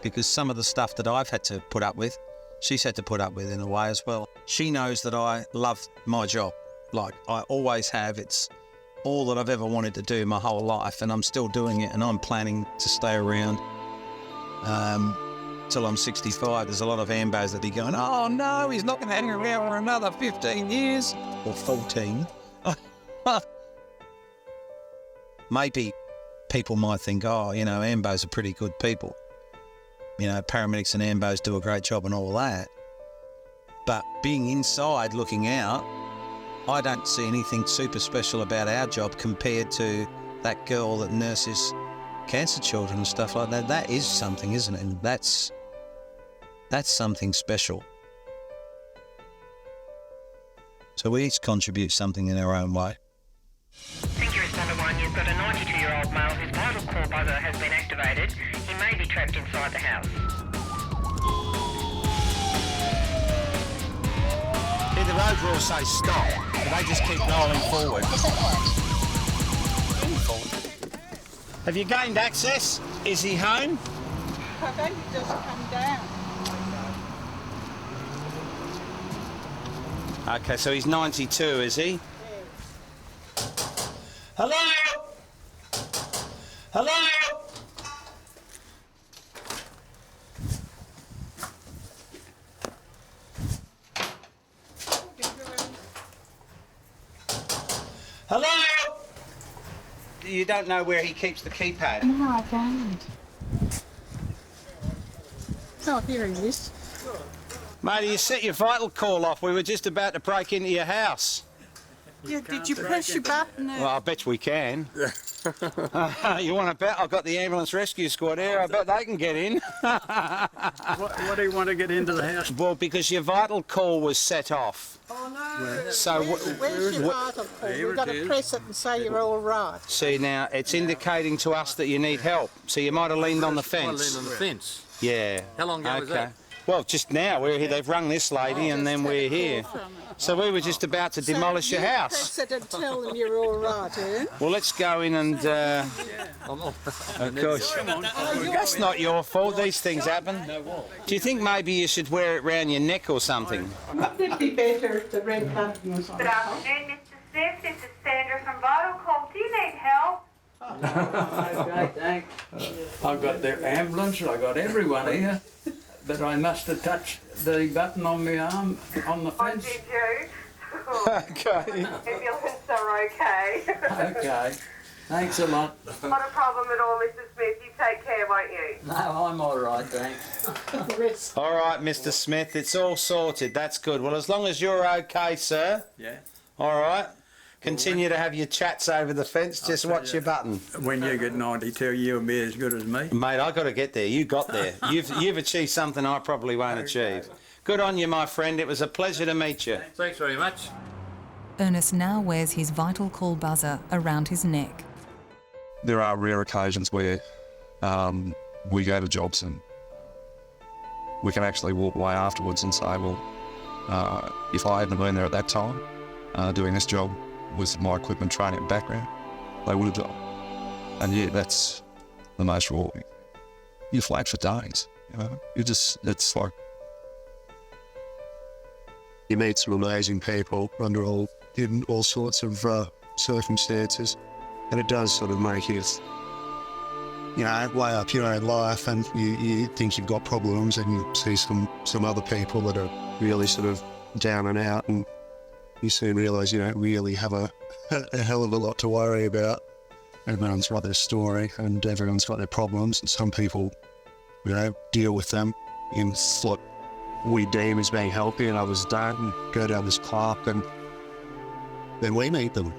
because some of the stuff that I've had to put up with, she's had to put up with in a way as well. She knows that I love my job, like I always have. It's all that I've ever wanted to do my whole life, and I'm still doing it, and I'm planning to stay around till I'm 65. There's a lot of ambos that be going, oh no, he's not going to hang around for another 15 years or 14. Maybe people might think, oh, you know, ambos are pretty good people. You know, paramedics and ambos do a great job and all that. But being inside looking out, I don't see anything super special about our job compared to that girl that nurses cancer children and stuff like that. That is something, isn't it? And that's something special. So we each contribute something in our own way. Thank you, Responder 1. You've got a 92-year-old male whose vital core buzzer has been activated. He may be trapped inside the house. Yeah, the road rules say stop, but they just keep rolling forward. Have you gained access? Is he home? I think he just come down. Okay, so he's 92, is he? Hello? Hello? you don't know where he keeps the keypad? No, I don't. Oh, here he is. Mate, you set your vital call off. We were just about to break into your house. Yeah, did you press your button? Well, I bet we can. You want to bet? I've got the ambulance rescue squad here. I bet they can get in. What do you want to get into the house? Well, because your vital call was set off. Oh, no. So Where's your vital call? You've got to press it and say you're all right. See, now, it's indicating to us that you need help. So you might have leaned on the fence. I leaned on the fence. Yeah. How long ago was that? Well, just now. We're here. They've rung this lady and then we're here. So we were just about to demolish your house. Press it and tell them you're all right, eh? Well, let's go in and... of course. That's not your fault. These things happen. Do you think maybe you should wear it round your neck or something? It'd be better if the red button was on. Good afternoon, Mr. Smith. This is Sandra from Vital Call. Do you need help? Okay, thanks. I've got the ambulance, I've got everyone here, but I must have touched the button on my arm on the fence. Oh, did you? Okay. Ambulance are okay. Okay, thanks a lot. Not a problem at all, Mr. Smith. You take care, won't you? No, I'm all right, thanks. All right, Mr. Smith, it's all sorted. That's good. Well, as long as you're okay, sir. Yeah. All right. Continue to have your chats over the fence. Just watch your button. When you get 92, you'll be as good as me. Mate, I got to get there. You got there. You've achieved something I probably won't achieve. Good on you, my friend. It was a pleasure to meet you. Thanks very much. Ernest now wears his vital call buzzer around his neck. There are rare occasions where we go to jobs and we can actually walk away afterwards and say, well, if I hadn't been there at that time doing this job with my equipment, training and background, they would have done. And yeah, that's the most rewarding. You're flat for days, you know. It's like... You meet some amazing people in all sorts of circumstances, and it does sort of make you, weigh up your own life, and you think you've got problems, and you see some other people that are really sort of down and out, and you soon realise you don't really have a hell of a lot to worry about. Everyone's got their story, and everyone's got their problems, and some people, deal with them in what we deem as being healthy, and others don't, and go down this path, and then we meet them.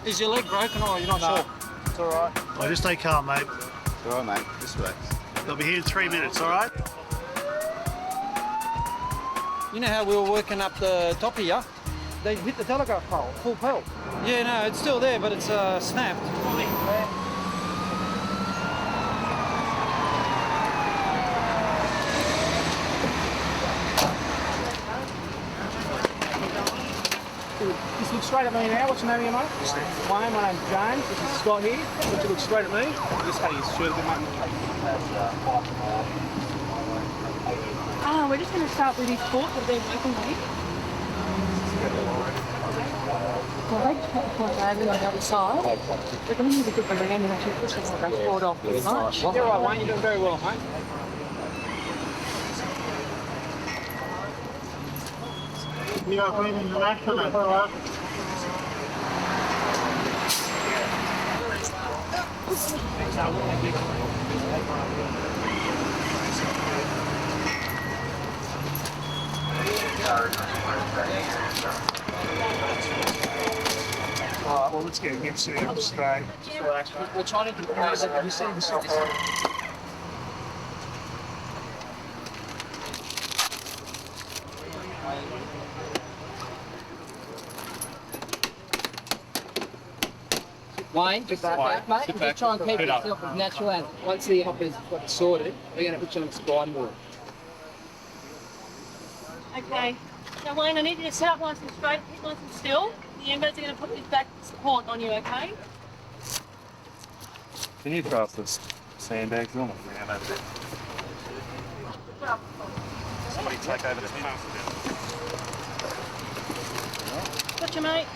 Is your leg broken or you're not sure? It's all right. Well, just stay calm, mate. It's all right, mate. Just relax. They'll be here in 3 minutes, all right? You know how we were working up the top here? They hit the telegraph pole, full pole. Yeah, no, it's still there, but it's snapped. Just look straight at me now. What's your name, mate? My name's James. This is Scott here. Would you look straight at me? Just had his shirt a bit, mate. We're just going to start with his foot that they're working with. Well, they just put the foot over on the other side. We're going to need a good around and actually push the foot off too much. You're right, Wayne. You're doing very well, mate. You are going international, all right? Alright, well, let's get him sitting up straight. Just relax. We're trying to compose it. Have you seen this? Wayne, just sit back, mate. Just try and keep yourself as natural as. Once the hop is sorted, we're going to put you on the spine board. Okay. Now, Wayne, I need you to sit up nice and straight, keep nice and still. The ambulance are going to put this back support on you, okay? Can you drop this sandbags on? Yeah, that's it. Somebody take over this path. Gotcha, mate.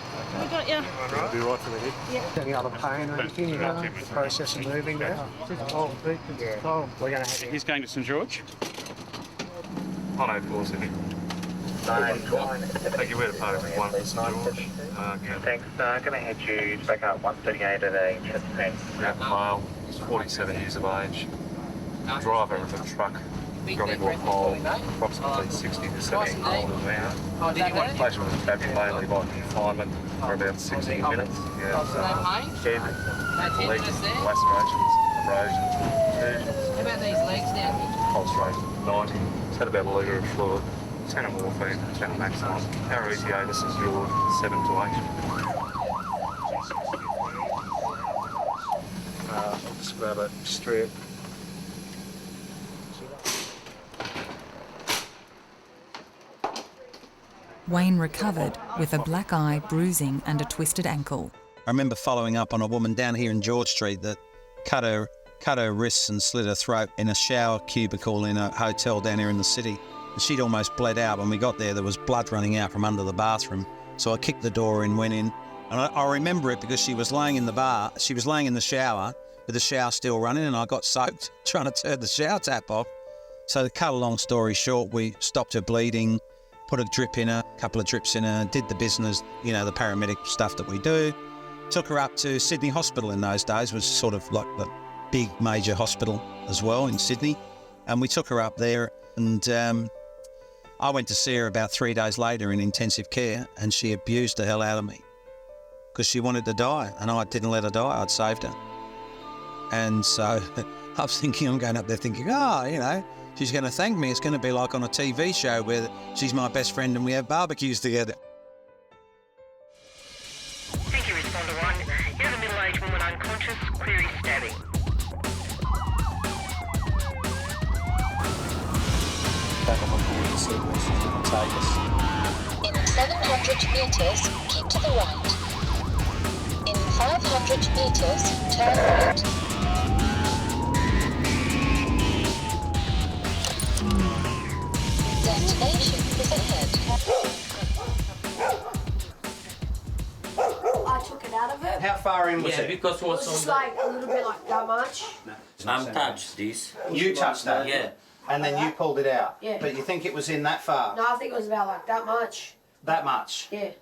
We got you. That'll be right for the head. Yeah. Any other pain or anything? You know, the process of moving now. Oh, we're going to have He's going to St George. I don't pause it. Thank you, we're at Paramedic'S 1, this is George. Okay. Thanks, going to head you back up 138 at a chest pain. Male, he's 47 years of age. Driver of a truck got into a hole approximately 60 to 70 kilometres an hour. Patient was tabulated by confinement for about 16 minutes. Yeah, head, legs, lacerations, abrasions, contusions. How about these legs down here? Pulse rate 90. He's had about a litre of fluid, 10 of morphine, 10 of maximum. Our ETA, this is your 7 to 8. Just grab it straight. Wayne recovered with a black eye, bruising and a twisted ankle. I remember following up on a woman down here in George Street that cut her wrists and slit her throat in a shower cubicle in a hotel down here in the city. And she'd almost bled out. When we got there was blood running out from under the bathroom. So I kicked the door in, went in, and I remember it because she was laying in the shower with the shower still running, and I got soaked trying to turn the shower tap off. So to cut a long story short, we stopped her bleeding, put a drip in her, a couple of drips in her, did the business, you know, the paramedic stuff that we do. Took her up to Sydney Hospital in those days, was sort of like the big major hospital as well in Sydney. And we took her up there, and I went to see her about 3 days later in intensive care, and she abused the hell out of me because she wanted to die, and I didn't let her die. I'd saved her. And so I was thinking, I'm going up there thinking, oh, you know, she's going to thank me. It's going to be like on a TV show where she's my best friend and we have barbecues together. Thank you, Responder 1. You have a middle-aged woman unconscious, query stabbing. In 700 metres, keep to the right. In 500 metres, turn right. Destination is ahead. I took it out of it. How far in was it? Because it was just like a little bit like that much. I'm touched this. You touched that? Yeah. And then you pulled it out? Yeah. But you think it was in that far? No, I think it was about like that much. That much? Yeah.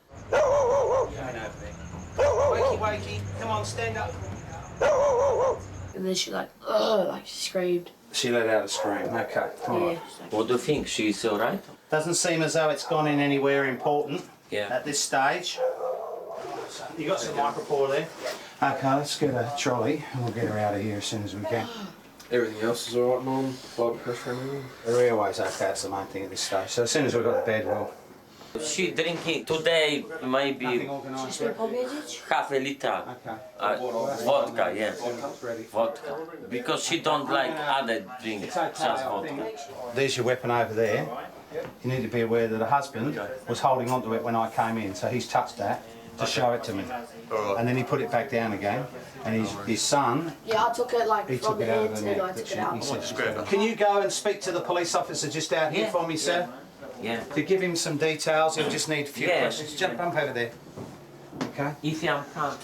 Wakey, wakey, come on, stand up. And then she like, ugh, like she screamed. She let out a scream, okay. All right. What do you think? She's alright? Doesn't seem as though it's gone in anywhere important at this stage. You got some micropore there? Okay, let's get a trolley and we'll get her out of here as soon as we can. Everything else is alright, Mum? Blood pressure and everything? The airway's okay, that's the main thing at this stage. So as soon as we've got the bed, we'll... She drinking today maybe half a liter vodka, yeah. Vodka. Because she don't like other drinks, just vodka. There's your weapon over there. You need to be aware that the husband was holding onto it when I came in, so he's touched that to show it to me. And then he put it back down again. And his son, Yeah, I took it like he from took the it out head of the and neck. I took it out. Can you go and speak to the police officer just out here for me, sir? Yeah. To give him some details, he'll just need a few questions. Jump up over there. Okay. If you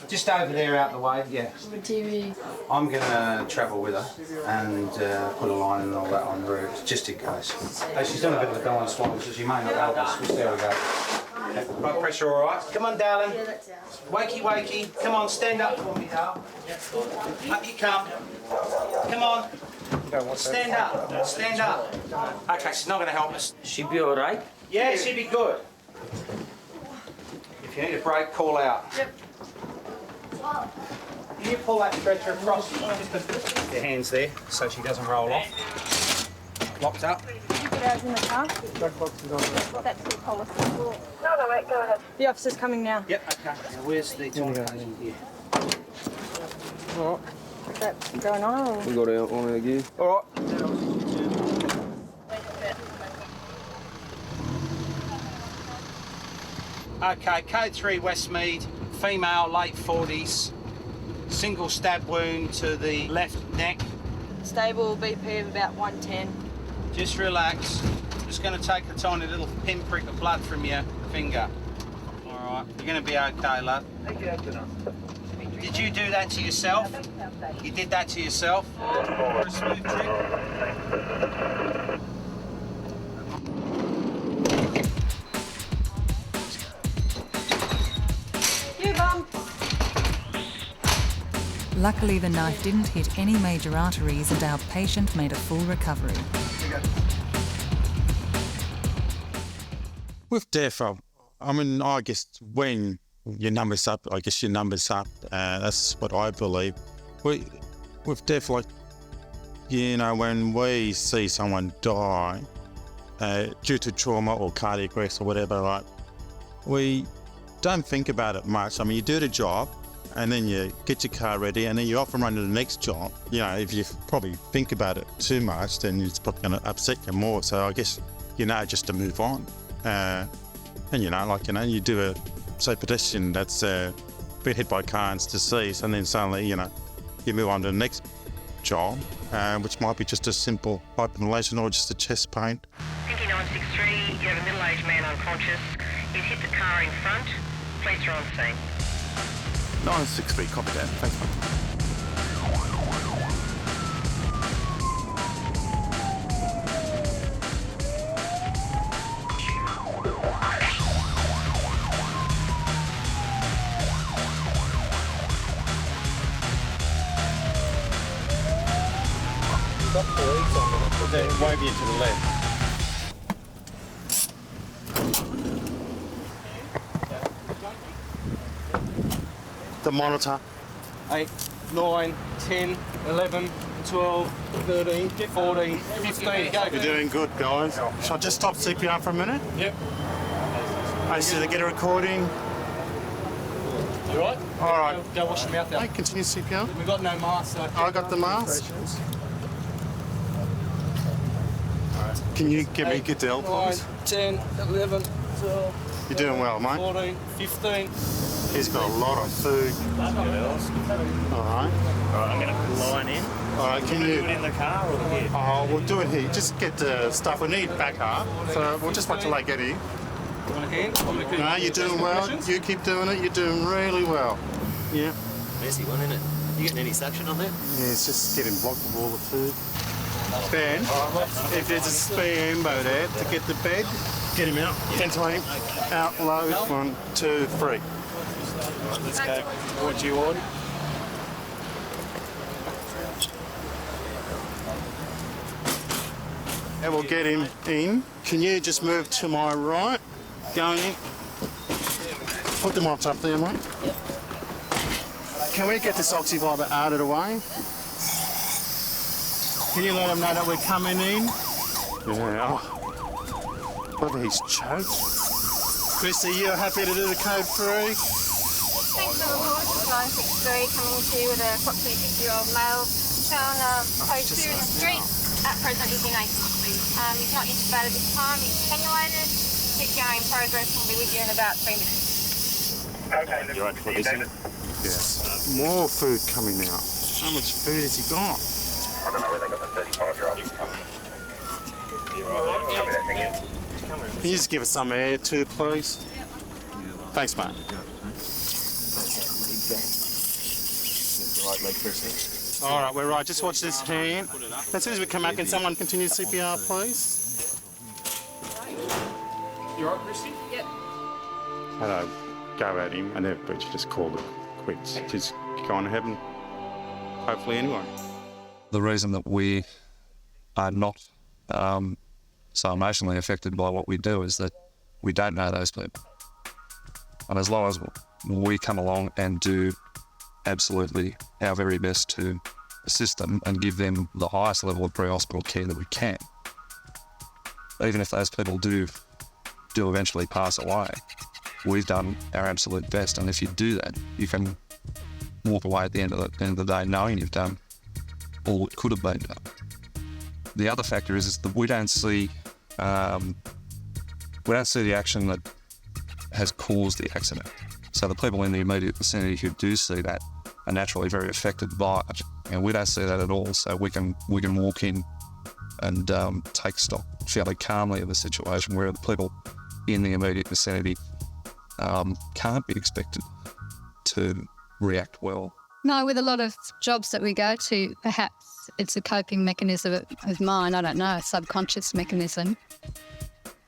just over there out the way, yeah. TV. I'm going to travel with her and put a line and all that on route, just in case. Hey, she's done a bit of a dying swamp, so she may not help us. There we go. Blood pressure all right? Come on, darling. Wakey, wakey. Come on, stand up for me, darling. Up you come. Come on. Stand up. Stand up. Okay, she's not going to help us. She be alright? Yeah, she'll be good. If you need a break, call out. Yep. Can you pull that stretcher across? Just put your hands there so she doesn't roll off. Locked up. You put ours in the car? That's the policy. No, wait, go ahead. The officer's coming now. Yep, okay. Now where's the toilet in here? Alright. Is that going on or? We got out on it again. Alright. Okay, code 3 Westmead, female, late 40s, single stab wound to the left neck. Stable BP of about 110. Just relax. Just going to take a tiny little pinprick of blood from your finger. All right, you're going to be okay, love. Did you do that to yourself? You did that to yourself? For a smooth trip? Luckily, the knife didn't hit any major arteries and our patient made a full recovery. With death, I mean, I guess when your number's up, your number's up. That's what I believe. With death, like, you know, when we see someone die due to trauma or cardiac arrest or whatever, like, we don't think about it much. I mean, you do the job and then you get your car ready and then you off and run to the next job. You know, if you probably think about it too much, then it's probably going to upset you more. So I guess, you know, just to move on. And, you know, like, you know, you do say pedestrian that's been hit by a car and it's deceased, and then suddenly, you know, you move on to the next job, which might be just a simple hyperventilation or just a chest pain. 5963, you have a middle-aged man unconscious. He's hit the car in front. Police are on scene. 963, copy that. Thanks, mate. Wave you to the left. The monitor. 8, 9, 10, 11, 12, 13, 14, 15. Go. You're doing good, guys. Shall I just stop CPR for a minute? Yep. I see they get a recording. You right? All right. Go wash your mouth out. Hey, continue CPR. We've got no mask. So I got the mask. Can you get the help, 9, please? 10, 11, 12. You're doing well, mate. 14, 15. He's got a lot of food. All right. All right, I'm going to line in. All right, can you do it in the car or here? Oh, we'll do it here. Just get the stuff. We need backup. So we'll just wait till they get here. No, you're doing well. You keep doing it. You're doing really well. Yeah. Messy one, isn't it? You getting any suction on there? Yeah, it's just getting blocked with all the food. Ben, if there's a spare ambo there to get the bed, get him out. 10 to aim. Out, load. 1, 2, 3. Right, let's go. What do you order? And we'll get him in. Can you just move to my right? Going in. Put the monitor up there, mate. Yep. Can we get this oxyviber out of the way? Can you let them know that we're coming in? Yeah. Whether he's choked. Chrissy, you're happy to do the code 3? Thanks for the report. 963 coming to you with a approximately 50-year-old male shown code 2 in the street. At present, he's in ACC. He's not intubated at this time. He's attenuated. CPR in progress. We'll be with you in about 3 minutes. Okay. You right for this? Yes. More food coming out. How much food has he got? I don't know where they got the 35-year-old. Can you just give us some air too, please? Thanks, mate. All right, we're right. Just watch this hand. As soon as we come out, can someone continue CPR, please? You all right, Christy? Yep. Had a go at him, and then but she just called it quits. Just go on ahead and hopefully anyway. The reason that we are not so emotionally affected by what we do is that we don't know those people. And as long as we come along and do absolutely our very best to assist them and give them the highest level of pre-hospital care that we can, even if those people do eventually pass away, we've done our absolute best. And if you do that, you can walk away at the end of the day knowing you've done all it could have been done. The other factor is that we don't see the action that has caused the accident. So the people in the immediate vicinity who do see that are naturally very affected by it, and we don't see that at all. So we can walk in and take stock fairly calmly of the situation, where the people in the immediate vicinity can't be expected to react well. No, with a lot of jobs that we go to, perhaps it's a coping mechanism of mine, I don't know, a subconscious mechanism.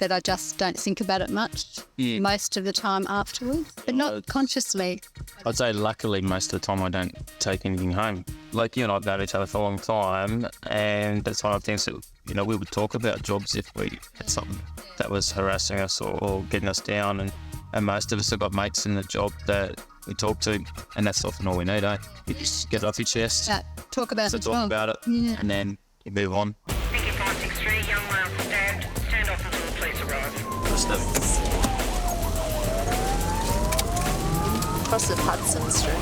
but I just don't think about it much most of the time afterwards, but not consciously. I'd say luckily most of the time I don't take anything home. Like you and I have known each other for a long time, and that's one of the things that, you know, we would talk about jobs if we had something that was harassing us or getting us down, and most of us have got mates in the job that we talk to, and that's often all we need, eh? You just get it off your chest. Talk about the job. Talk about it, and then you move on. Thank you, 563. Young male stabbed. Stand off until the police arrive. Cross of Hudson Street.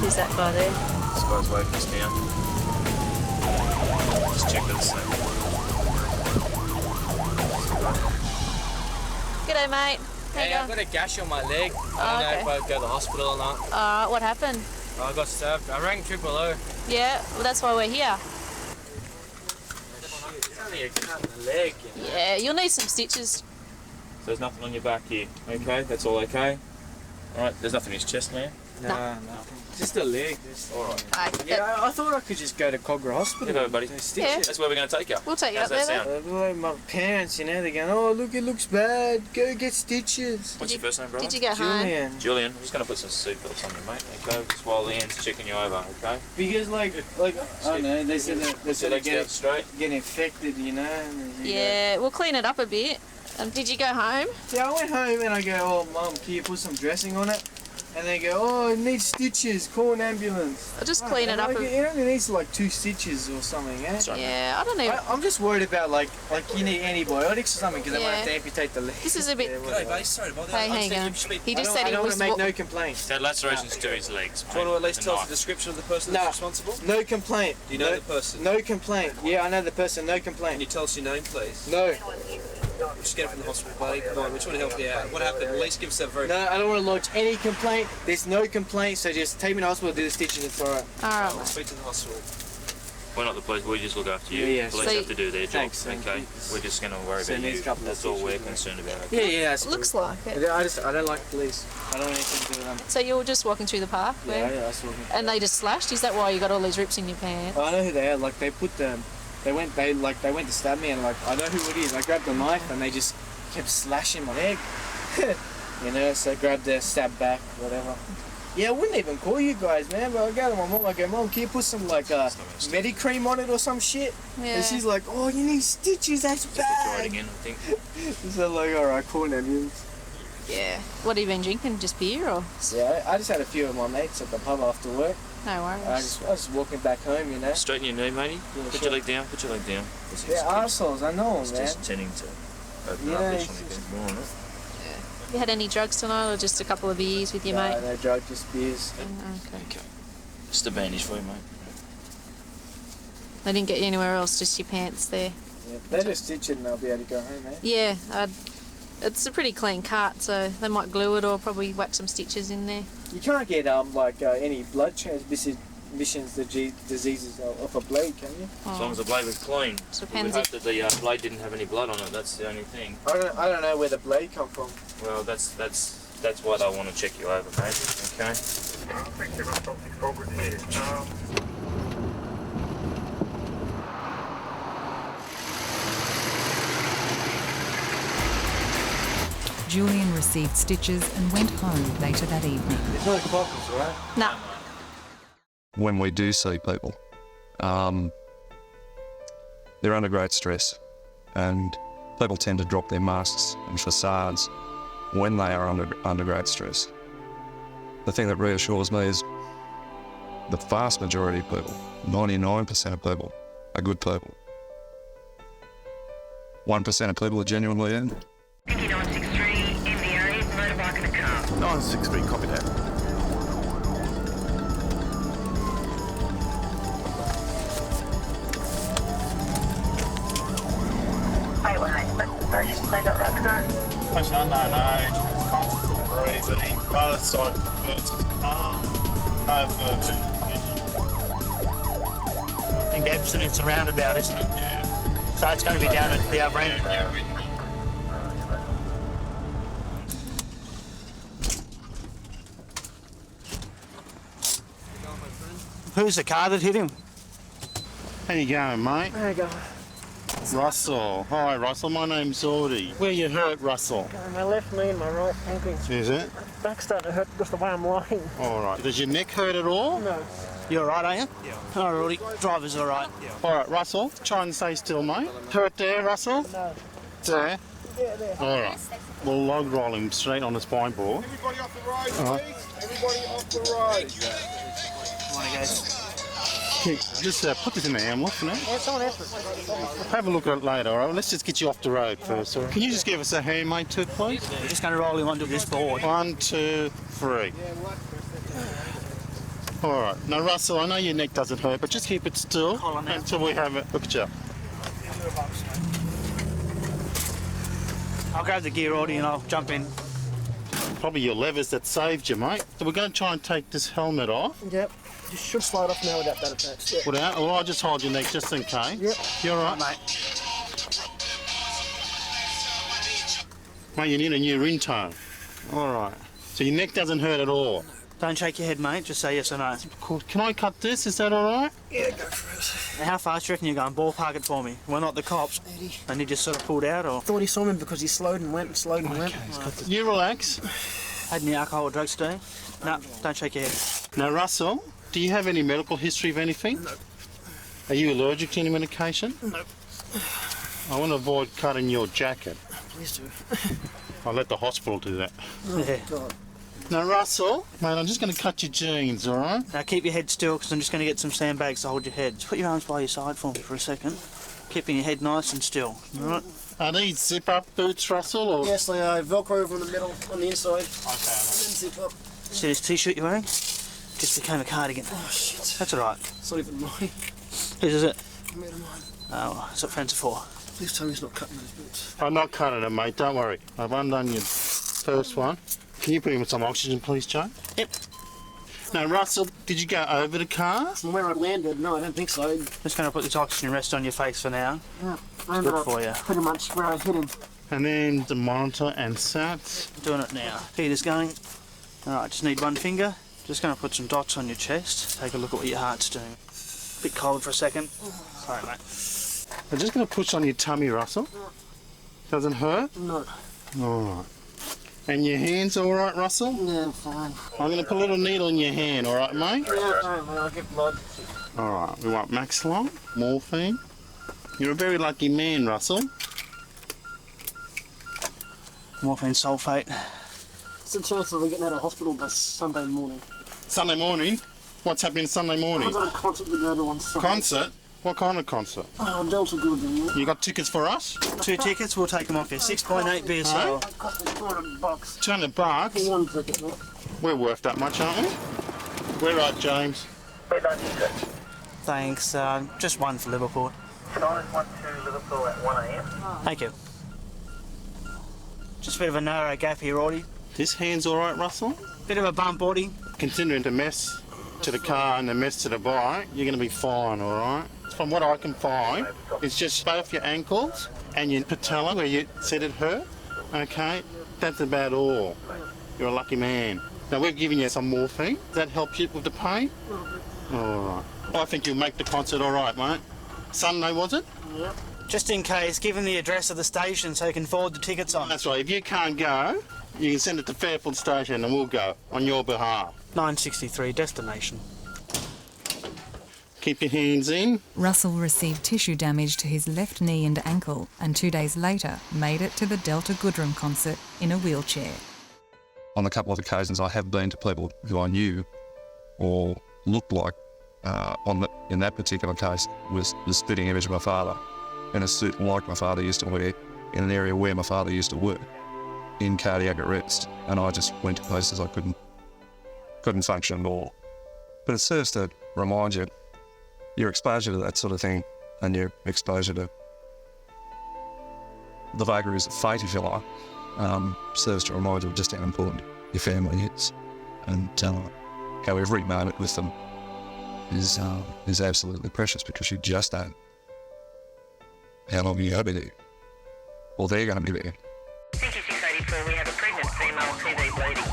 Who's that guy there? This guy's waving us down. Just check that it's safe. G'day, mate. Hey, I've got a gash on my leg. I don't know if I'll go to the hospital or not. Alright, what happened? I got stabbed. I rang O. Yeah, well, that's why we're here. It's only a cut in the leg, you know. Yeah, you'll need some stitches. So there's nothing on your back here. Okay, that's all okay. All right, there's nothing in his chest, man. No, nothing. Just a leg. All right. Yeah, I thought I could just go to Cogra Hospital. You know, buddy. Yeah. That's where we're going to take you. We'll take you How's up that there, sound? Like my parents, you know, they're going, oh, look, it looks bad. Go get stitches. What's your first name, brother? Did you get home? Julian. Julian, I'm just going to put some seatbelts on you, mate. Okay, just while Leanne's checking you over, okay? Because, like I don't know, they said I get straight. Get infected, you know. And Yeah, we'll clean it up a bit. Did you go home? Yeah, I went home and I go, oh, Mum, can you put some dressing on it? And they go, oh, it needs stitches, call an ambulance. I'll just clean it up. It only needs like 2 stitches or something, eh? Yeah, I don't know. I'm just worried about like you need antibiotics or something because they might have to amputate the leg. This is a bit... Hey, base, sorry about Hey, hang on. He just said I he don't was... want to make no complaints. Had lacerations to his legs. Do you want to at least tell us the description of the person that's responsible? No complaint. Do you know the person? No complaint. Yeah, I know the person, no complaint. Can you tell us your name, please? No. We'll just get it from the hospital, buddy. Come on, we're trying to help you out. What happened? At least give us a very... No, I don't want to lodge any complaint. There's no complaint, so just take me to the hospital, do the stitching, it's alright. Alright. Let's speak to the hospital. We're not the police, we just look after you. Yeah. Police have to do their job, Thanks, okay? We're just going to worry about you. That's all we're concerned about, okay? Yeah, Looks like it. I don't like police. I don't want anything to do with them. So you were just walking through the park? Yeah, I was walking. And they just slashed? Is that why you got all these rips in your pants? I know who they are. Like they put them. They went to stab me, and like I know who it is. I grabbed the knife, and they just kept slashing my leg. You know, so I grabbed the stab back, whatever. Yeah, I wouldn't even call you guys, man. But I go to my mom. I go, Mom, can you put some like Medicream on it or some shit? Yeah. And she's like, oh, you need stitches. That's bad. Again, I think. So like, all right, call an ambulance. Yeah. What have you been drinking? Just beer or? Yeah, I just had a few of my mates at the pub after work. No worries. I was walking back home, you know. Straighten your knee, matey. Yeah, Put sure. your leg down. Put your leg down. They're arseholes, I know, It's man. just tending to open Yeah, up this it's one just- a bit more, isn't it? You had any drugs tonight or just a couple of beers with your mate? No drug, just beers. Okay. Just a bandage for you, mate. They didn't get you anywhere else, just your pants there. Yeah, they just stitch it and I'll be able to go home, eh? Yeah, it's a pretty clean cut, so they might glue it or probably whack some stitches in there. You can't get any blood transmissions, diseases off a blade, can you? As long as the blade was clean. So We hope that the blade didn't have any blood on it. That's the only thing. I don't know where the blade come from. Well, that's why they want to check you over, mate. Okay. Julian received stitches and went home later that evening. There's no cockles, right? No. When we do see people, they're under great stress, and people tend to drop their masks and facades when they are under great stress. The thing that reassures me is the vast majority of people, 99% of people, are good people. 1% of people are genuinely in. Thank you, 963, MBA, motorbike and a car. 963, copy that. Question unknown age, constant breathing, both side versus arm, no further. I think abstinence a roundabout, isn't it? Yeah. So it's going to be down at the other end. Who's the car that hit him? How you going, mate? There you go. Russell. Hi, Russell. My name's Audie. Where you hurt, Russell? My left knee and my right ankle. Is it? Back's starting to hurt because the way I'm lying. All right. Does your neck hurt at all? No. You all right, are you? Yeah. All right, driver's all right. Yeah. All right, Russell. Try and stay still, mate. Hurt there, Russell? No. There? Yeah, there. All right. We'll log roll him straight on the spine board. Everybody off the road, All right. please. Everybody off the road. Come on, guys. Just put this in the ambulance for now. Yeah, someone else. Have a look at it later, all right? Let's just get you off the road first, all right? Can you just give us a hand, mate, too, please? We're just going to roll him onto this board. 1, 2, 3. All right. Now, Russell, I know your neck doesn't hurt, but just keep it still until we have it. Look at you. I'll grab the gear, Audie, and I'll jump in. Probably your levers that saved you, mate. So we're going to try and take this helmet off. Yep. You should slide off now without that attached. Yep. Put out. Well, I'll just hold your neck just in case. Yep. You all right, mate? Mate, you need a new ringtone. All right. So your neck doesn't hurt at all? Don't shake your head, mate. Just say yes or no. Cool. Can I cut this? Is that all right? Yeah, go for it. Now, how fast do you reckon you're going? Ballpark it for me. We're not the cops. 80. And he just sort of pulled out, or? I thought he saw me because he slowed and went and slowed and went. You relax. Had any alcohol or drugs today? No, don't shake your head. Now, Russell, do you have any medical history of anything? No. Are you allergic to any medication? No. I want to avoid cutting your jacket. Please do. I'll let the hospital do that. Oh, God. Now, Russell, mate, I'm just going to cut your jeans, all right? Now, keep your head still, because I'm just going to get some sandbags to hold your head. Just put your arms by your side for me for a second. Keeping your head nice and still, all right? Are these zip-up boots, Russell? Or? Yes, they are. Velcro over in the middle, on the inside. Okay. And then zip up. See this t-shirt you're wearing? Just became a cardigan. Oh, shit. That's all right. It's not even mine. Whose is it? A mate of mine. Oh, that's what friends are for. Please tell me he's not cutting those boots. I'm not cutting them, mate. Don't worry. I've undone your first one. Can you put him with some oxygen, please, Joe? Yep. Now, Russell, did you go over the car? From where I landed, no, I don't think so. Just going to put this oxygen rest on your face for now. Yeah, It's good for you. Pretty much where I hit him. And then the monitor and sats. Doing it now. Heater's going. All right, just need one finger. Just going to put some dots on your chest. Take a look at what your heart's doing. Bit cold for a second. Sorry, mate. I'm just going to push on your tummy, Russell. Doesn't hurt? No. All right. And your hands all right, Russell? Yeah, I'm fine. I'm going to put a little needle in your hand, all right, mate? Yeah, fine, mate. I'll get blood. All right. We want Maxilon, morphine. You're a very lucky man, Russell. Morphine sulfate. What's the chance of getting out of hospital by Sunday morning? Sunday morning? What's happening Sunday morning? I've got a concert to go to on Sunday. Concert? What kind of concert? Oh, Delta Good. You got tickets for us? 2 tickets, we'll take them off you. 6.8 beer sale. It cost me $200. $200? One ticket, mate. We're worth that much, aren't we? We're right, James. Thanks. Just one for Liverpool. Tonight is 1 to Liverpool at 1 a.m. Thank you. Just a bit of a narrow gap here, Audie. This hand's all right, Russell? Bit of a bump, Audie. Continuing to mess to the car and the mess to the bike, you're going to be fine, all right? From what I can find, it's just both your ankles and your patella where you said it hurt, okay? That's about all. You're a lucky man. Now, we've given you some morphine. Does that help you with the pain? All right. I think you'll make the concert all right, mate. Sunday, was it? Yep. Just in case, give him the address of the station so he can forward the tickets on. That's right. If you can't go, you can send it to Fairfield Station and we'll go on your behalf. 963 destination. Keep your hands in. Russell received tissue damage to his left knee and ankle and 2 days later made it to the Delta Goodrem concert in a wheelchair. On a couple of occasions, I have been to people who I knew or looked like, in that particular case, was the spitting image of my father in a suit like my father used to wear in an area where my father used to work in cardiac arrest. And I just went to places I couldn't function at all. But it serves to remind you your exposure to that sort of thing and your exposure to the vagaries of fate, if you like, serves to remind you of just how important your family is and how every moment with them is absolutely precious because you just don't know how long you're going to be there or they're going to be there. Thank you, 684. We have a pregnant female TV bleeding.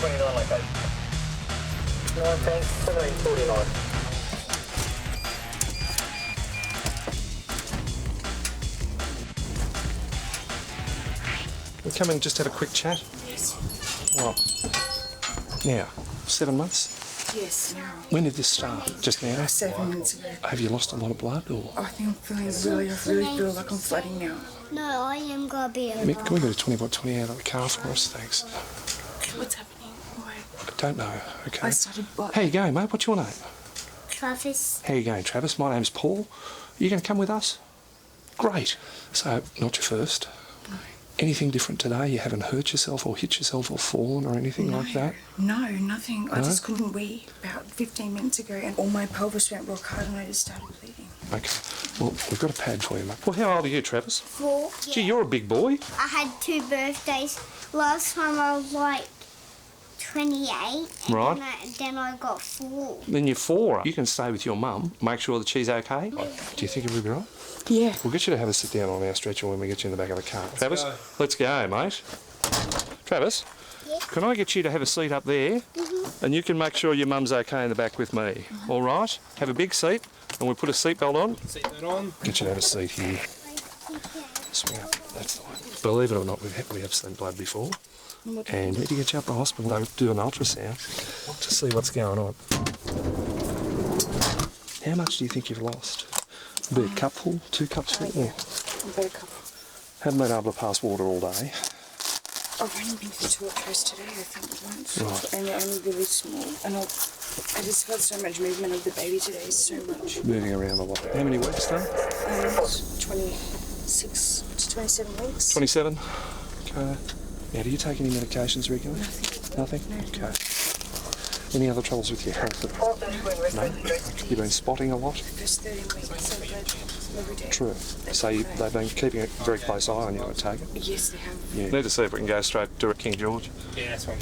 929 location. 1749. We come in and just have a quick chat. Yes. Right. Now, 7 months? Yes, now. When did this start? Just now? 7 months ago. Have you lost a lot of blood or? I think I'm feeling I really feel like I'm flooding now. No, I am going to be Mick, can we get a 20 out of the car for us? Thanks. What's happening? Why? I don't know. Okay. I started blood. How you going, mate? What's your name? Travis. How you going, Travis? My name's Paul. Are you going to come with us? Great. So, not your first? No. Anything different today? You haven't hurt yourself or hit yourself or fallen or anything like that? No, nothing. I No? just couldn't wee about 15 minutes ago and all my pelvis went rock hard and I just started bleeding. Okay. Well, we've got a pad for you, mate. Well, how old are you, Travis? 4. Gee, you're a big boy. I had 2 birthdays. Last time I was like 28. And Right. Then I got 4. Then you're 4. You can stay with your mum. Make sure that she's okay. Do you think it'll be right? Yeah. We'll get you to have a sit down on our stretcher when we get you in the back of the car. Travis, let's go, mate. Travis, can I get you to have a seat up there? And you can make sure your mum's okay in the back with me. All right? Have a big seat, and we'll put a seatbelt on. Seatbelt on. Get you to have a seat here. Swing up. That's the one. Believe it or not, we have seen blood before. And need to get you up to hospital. They'll do an ultrasound to see what's going on. How much do you think you've lost? Be a cupful, 2 cups full? Yeah. About a couple. Haven't been able to pass water all day. I've only been to the toilet first today, I think, once. Right. And they're only really small. And I just felt so much movement of the baby today, so much. Moving around a lot. How many weeks done? 26 to 27 weeks. 27? Okay. Now, do you take any medications regularly? Nothing. Okay. Any other troubles with your health? No? You've been spotting a lot? First 13 weeks, so blood every day. True. So they've been keeping a very close eye on you, I take it? Yes, they have. Yeah. Need to see if we can go straight to King George. Yeah, that's fine.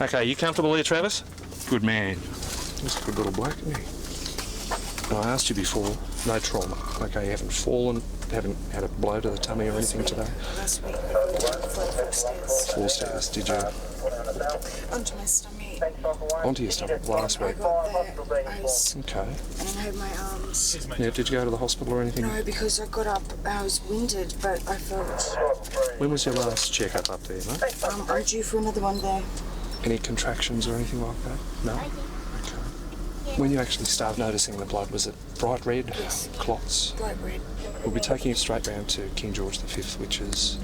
Okay, you comfortable here, Travis? Good man. Just a good little bloke, isn't he? And I asked you before, no trauma. Okay, you haven't fallen, haven't had a blow to the tummy or anything today? Last week, I got down 4 stairs. 4 stairs, did you? Onto my stomach. Onto your stomach last week? I got there. I was, Okay. and I hurt my arms. Yeah, did you go to the hospital or anything? No, because I got up, I was winded, but I felt... When was your last checkup up there, mate? I'm due for another one there. Any contractions or anything like that? No? Okay. When you actually started noticing the blood, was it bright red? Yes. Clots? Bright red. We'll be taking you straight round to King George V, which is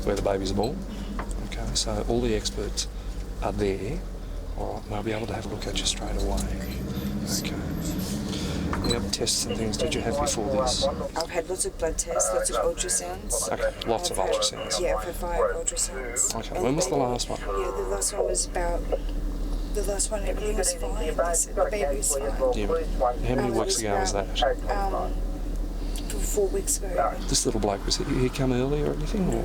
where the babies are born. Okay, so all the experts are there. All right, they'll be able to have a look at you straight away. Okay. Any other tests and things did you have before this? I've had lots of blood tests, lots of ultrasounds. Okay, lots of ultrasounds. Yeah, I've had 5 ultrasounds. Okay, when was the last one? Yeah, the last one was about... The last one, everything was fine. They said the baby was fine. Yeah. How many weeks ago was that? 4 weeks ago. This little bloke, was he come early or anything? Or?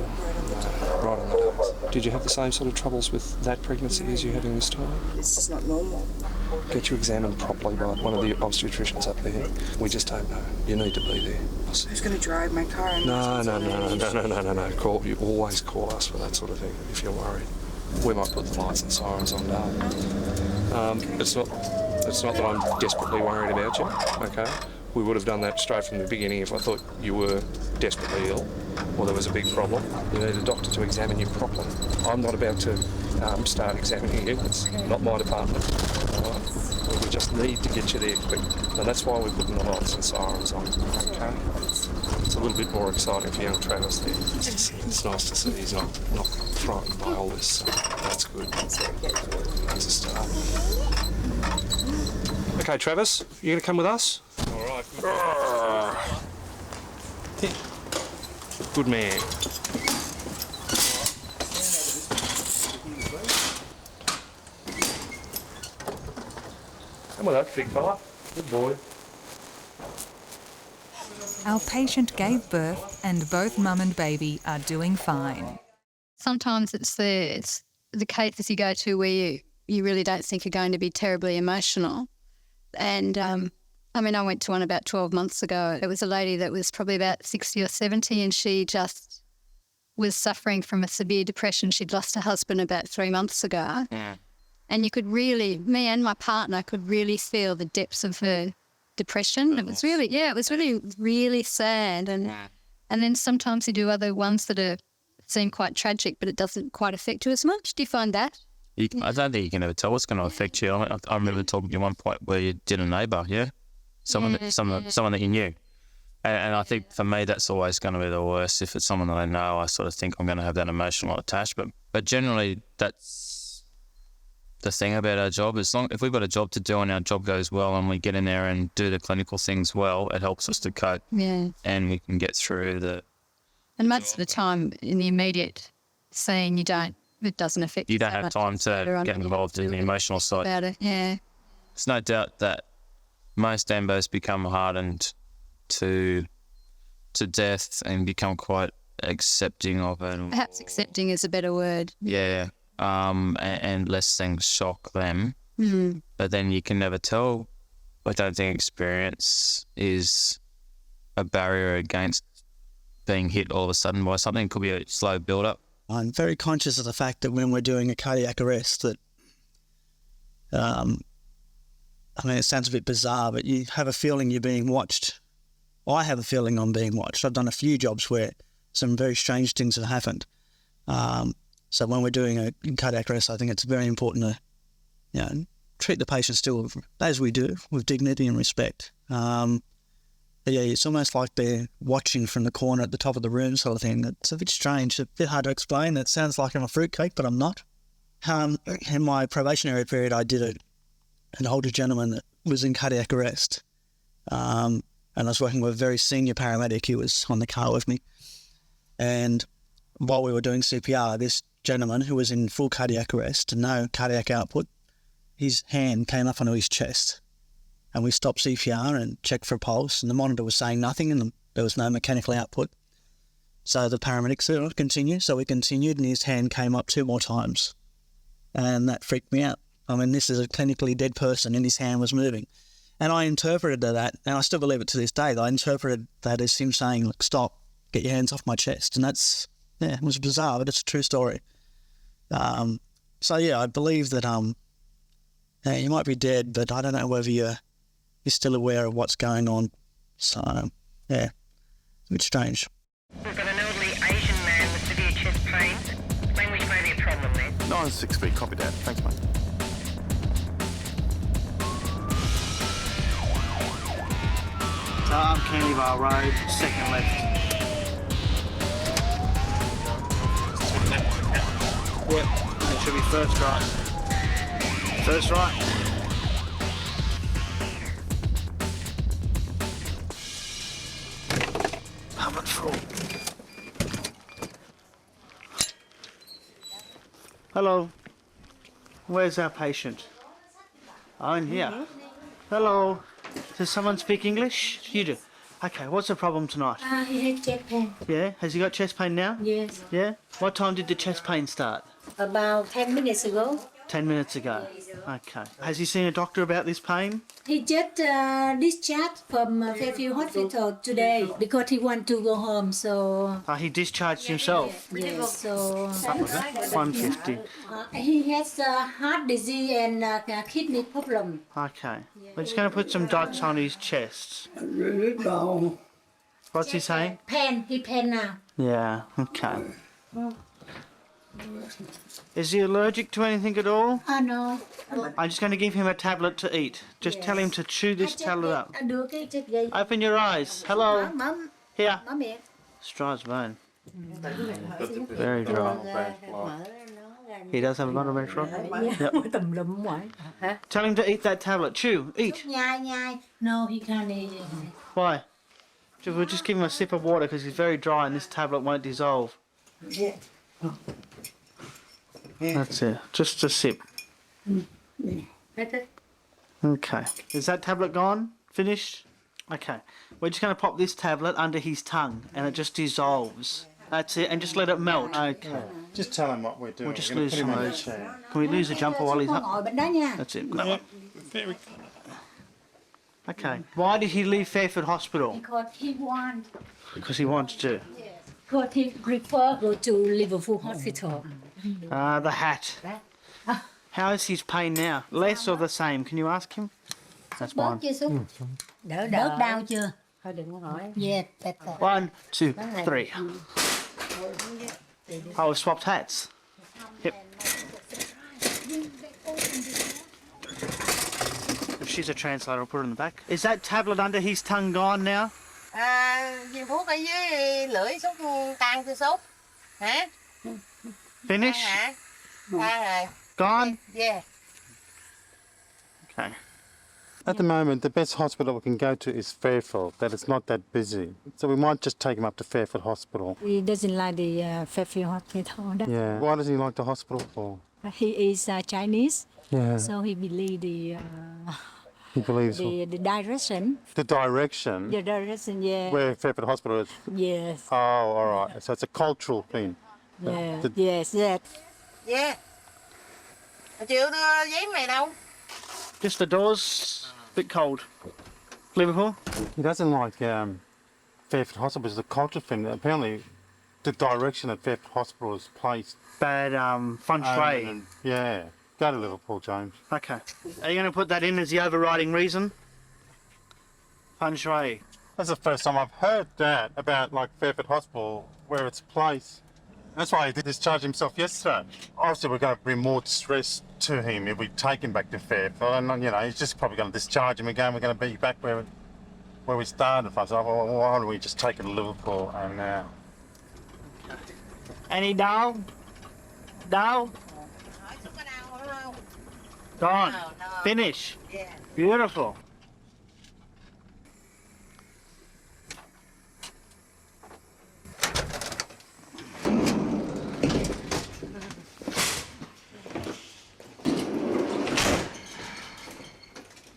Right on the nose. Did you have the same sort of troubles with that pregnancy as you're having this time? It's just not normal. Get you examined properly by one of the obstetricians up there. We just don't know. You need to be there. Who's going to drive my car? And No. You always call us for that sort of thing if you're worried. We might put the lights and sirens on dark. It's not that I'm desperately worried about you, okay? We would have done that straight from the beginning if I thought you were desperately ill or there was a big problem. You need a doctor to examine you properly. I'm not about to start examining you. It's not my department. All right? We just need to get you there quick. And that's why we're putting the lights and sirens on, okay? It's a little bit more exciting for young Travis there. It's nice to see he's not frightened by all this. So that's good. That's a start. Okay, Travis, you going to come with us? All right. Good man. Come with us, big fella. Good boy. Our patient gave birth and both mum and baby are doing fine. Sometimes it's the cases you go to where you really don't think are going to be terribly emotional. And I went to one about 12 months ago. It was a lady that was probably about 60 or 70 and she just was suffering from a severe depression. She'd lost her husband about 3 months ago. Yeah. And you could really, me and my partner could really feel the depths of her depression. It was really, it was really, really sad. And then sometimes you do other ones that seem quite tragic, but it doesn't quite affect you as much. Do you find that? I don't think you can ever tell what's going to affect you. I remember talking to you at one point where you did a neighbour, someone that you knew. And I think for me that's always going to be the worst. If it's someone that I know, I sort of think I'm going to have that emotional attachment. But generally that's the thing about our job. If we've got a job to do and our job goes well and we get in there and do the clinical things well, it helps us to cope. Yeah. And we can get through the... And most of the time in the immediate scene it doesn't affect you. You don't have time to get involved in the emotional side. About it, yeah. There's no doubt that most ambos become hardened to death and become quite accepting of it. Perhaps accepting is a better word. Yeah. And less things shock them. Mm. But then you can never tell. I don't think experience is a barrier against being hit all of a sudden by something. It could be a slow build-up. I'm very conscious of the fact that when we're doing a cardiac arrest that, it sounds a bit bizarre, but you have a feeling you're being watched. I have a feeling I'm being watched. I've done a few jobs where some very strange things have happened. So when we're doing a cardiac arrest, I think it's very important to, treat the patient still as we do, with dignity and respect. It's almost like they're watching from the corner at the top of the room sort of thing. It's a bit strange, a bit hard to explain. It sounds like I'm a fruitcake, but I'm not. In my probationary period, I did an older gentleman that was in cardiac arrest. And I was working with a very senior paramedic. He was on the car with me. And while we were doing CPR, this gentleman who was in full cardiac arrest and no cardiac output, his hand came up onto his chest. And we stopped CPR and checked for a pulse, and the monitor was saying nothing and there was no mechanical output. So the paramedic said, continue. So we continued, and his hand came up 2 more times. And that freaked me out. This is a clinically dead person and his hand was moving. And I interpreted that, and I still believe it to this day, I interpreted that as him saying, look, stop, get your hands off my chest. And it was bizarre, but it's a true story. I believe that you might be dead, but I don't know whether you're still aware of what's going on. So, it's a bit strange. We've got an elderly Asian man with severe chest pains. Language may be a problem there. 963, copy that. Thanks, mate. Candyvale Road, second left. Yep, it should be first right. First right. Public fraud. Hello. Where's our patient? Oh, in here. Hello. Does someone speak English? You do. Okay, what's the problem tonight? He has chest pain. Yeah? Has he got chest pain now? Yes. Yeah? What time did the chest pain start? About 10 minutes ago. 10 minutes ago. Okay. Has he seen a doctor about this pain? He just discharged from Fairfield Hospital today because he want to go home, so... He discharged himself? Yes, so... 150. He has heart disease and kidney problem. Okay. We're just going to put some dots on his chest. What's he saying? Pain. He pain now. Yeah, okay. Is he allergic to anything at all? No. I'm just going to give him a tablet to eat. Just tell him to chew this tablet up. Open your eyes. Hello. Here. Strasbourne. Very dry. He does have a lot of red frog? Yep. Tell him to eat that tablet. Chew. Eat. No, he can't eat it. Why? We'll just give him a sip of water because he's very dry and this tablet won't dissolve. That's it. Just a sip. Okay. Is that tablet gone? Finished? Okay. We're just going to pop this tablet under his tongue and it just dissolves. That's it. And just let it melt. Okay. Just tell him what we're doing. We'll just lose some of those. Can we lose the jumper while he's up? That's it. No, very... Okay. Why did he leave Fairfield Hospital? Because he wants. Because he wants to. Because he prefer go to Liverpool Hospital. The hat. How is his pain now? Less or the same? Can you ask him? That's Bớt one. chưa Xúc? Bớt đau chưa? Thôi đừng có hỏi. Yeah, better. 1, 2, 3. Oh, we've swapped hats. Yep. If she's a translator, I'll put her in the back. Is that tablet under his tongue gone now? Viên thuốc ở dưới lưỡi Xúc tan chưa Xúc? Hả? Finish? Hả? Tan rồi. Gone? Yeah. Okay. At the moment, the best hospital we can go to is Fairfield, that it's not that busy. So we might just take him up to Fairfield Hospital. He doesn't like the Fairfield Hospital. Yeah. Why does he like the hospital for? He is Chinese, Yeah. so he believes He believes the direction. the direction The direction, yeah. where Fairfield Hospital is. Yes. Oh, all right. So it's a cultural thing. Yeah. The- Yes, yes. Yeah. Mà chịu đưa giấy mày đâu? Just the doors, bit cold. Liverpool? He doesn't like Fairfield Hospital. It's a cultural thing. Apparently, the direction that Fairfield Hospital is placed. Bad feng shui. Yeah. Go to Liverpool, James. Okay. Are you going to put that in as the overriding reason? Feng shui. That's the first time I've heard that about like Fairfield Hospital, where it's placed. That's why he discharged himself yesterday. Obviously, we're going to bring more stress to him if we take him back to Fairfield. And, you know, he's just probably going to discharge him again. We're going to be back where we started from. So why don't we just take him to Liverpool and... Any down? Down? Gone. Finish. Yeah. Beautiful.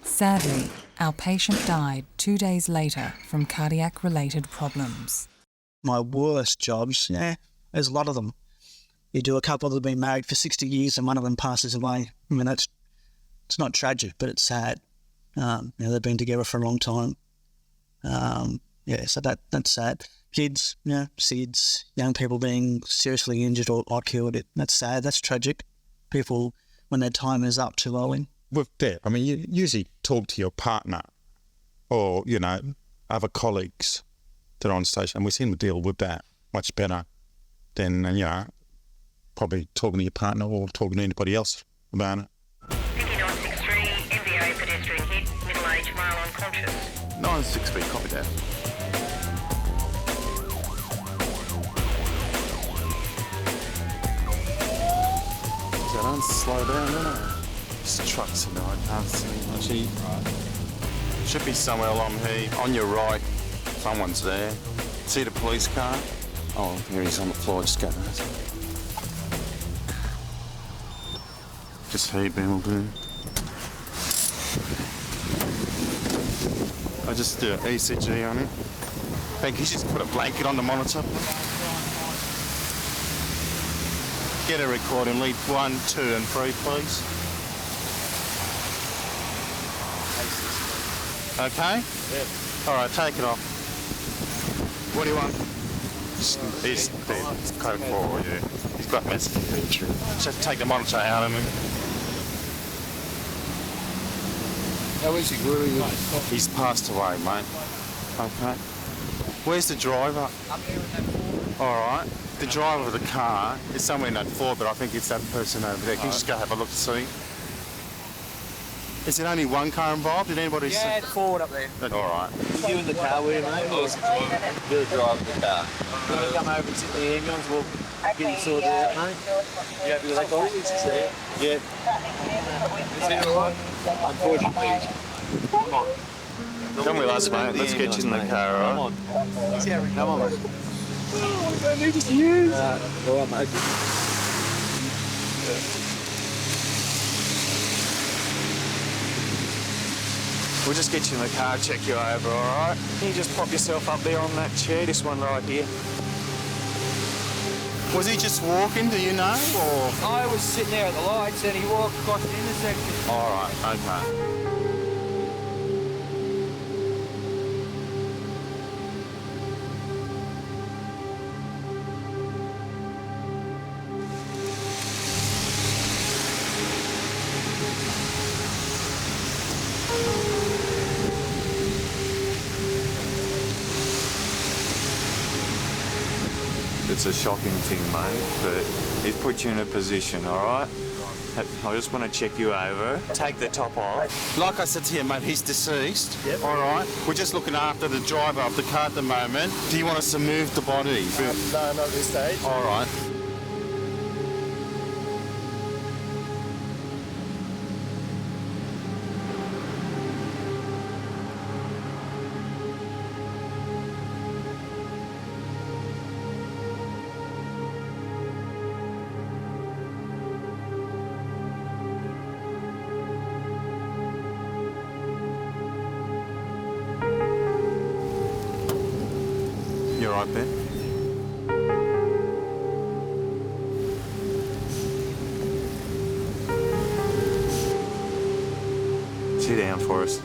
Sadly, our patient died 2 days later from cardiac-related problems. My worst jobs, yeah, there's a lot of them. You do a couple that have been married for 60 years and one of them passes away. I mean, it's not tragic, but it's sad. They've been together for a long time. So that's sad. Kids, SIDS, young people being seriously injured or killed. That's sad. That's tragic. People, when their time is up, too early. With that, I mean, you usually talk to your partner or, you know, other colleagues that are on station, and we seem to deal with that much better than, you know, probably talking to your partner or talking to anybody else about it. 5963, MVA pedestrian hit, middle-aged male unconscious. 963, copy that. I don't slow down, do I? This truck's in there, I can't see much. Should be somewhere along here. On your right, someone's there. See the police car? Oh, here he's on the floor, just go. Just hay bale, dude. I just do an ECG on him. Hey, can you just put a blanket on the monitor? Get a recording, lead 1, 2 and 3, please. Okay? Yep. All right, take it off. What do you want? He's dead. Code 4, yeah. He's got massive injury. Just take the monitor out of him. How is he? Where are you? He's passed away, mate. Okay. Where's the driver? All right. The driver of the car is somewhere in that floor, but I think it's that person over there. Can you just go have a look to see? Is it only one car involved? Did anybody see? Yeah, forward up there. All right. You in the car, were you, mate? I was the driver. You're the driver of the car. You want to come over and sit in the ambulance? We'll get you sorted out, mate. You happy with that, guys? Yeah. Is that all right? Unfortunately. Come on. Come with us, mate. Let's get you in the car, all right? Come on. Come on, mate. Oh, I need to use. All right, mate. We'll just get you in the car, check you over, all right? Can you just pop yourself up there on that chair, this one right here? Was he just walking, do you know, or...? I was sitting there at the lights and he walked across the intersection. All right, okay. it's a shocking thing, mate, but it puts you in a position, all right? I just want to check you over. Take the top off. Like I said to you, mate, he's deceased. Yep. All right. We're just looking after the driver of the car at the moment. Do you want us to move the body? No, not at this stage. All right. You all right, Ben? Sit down for us.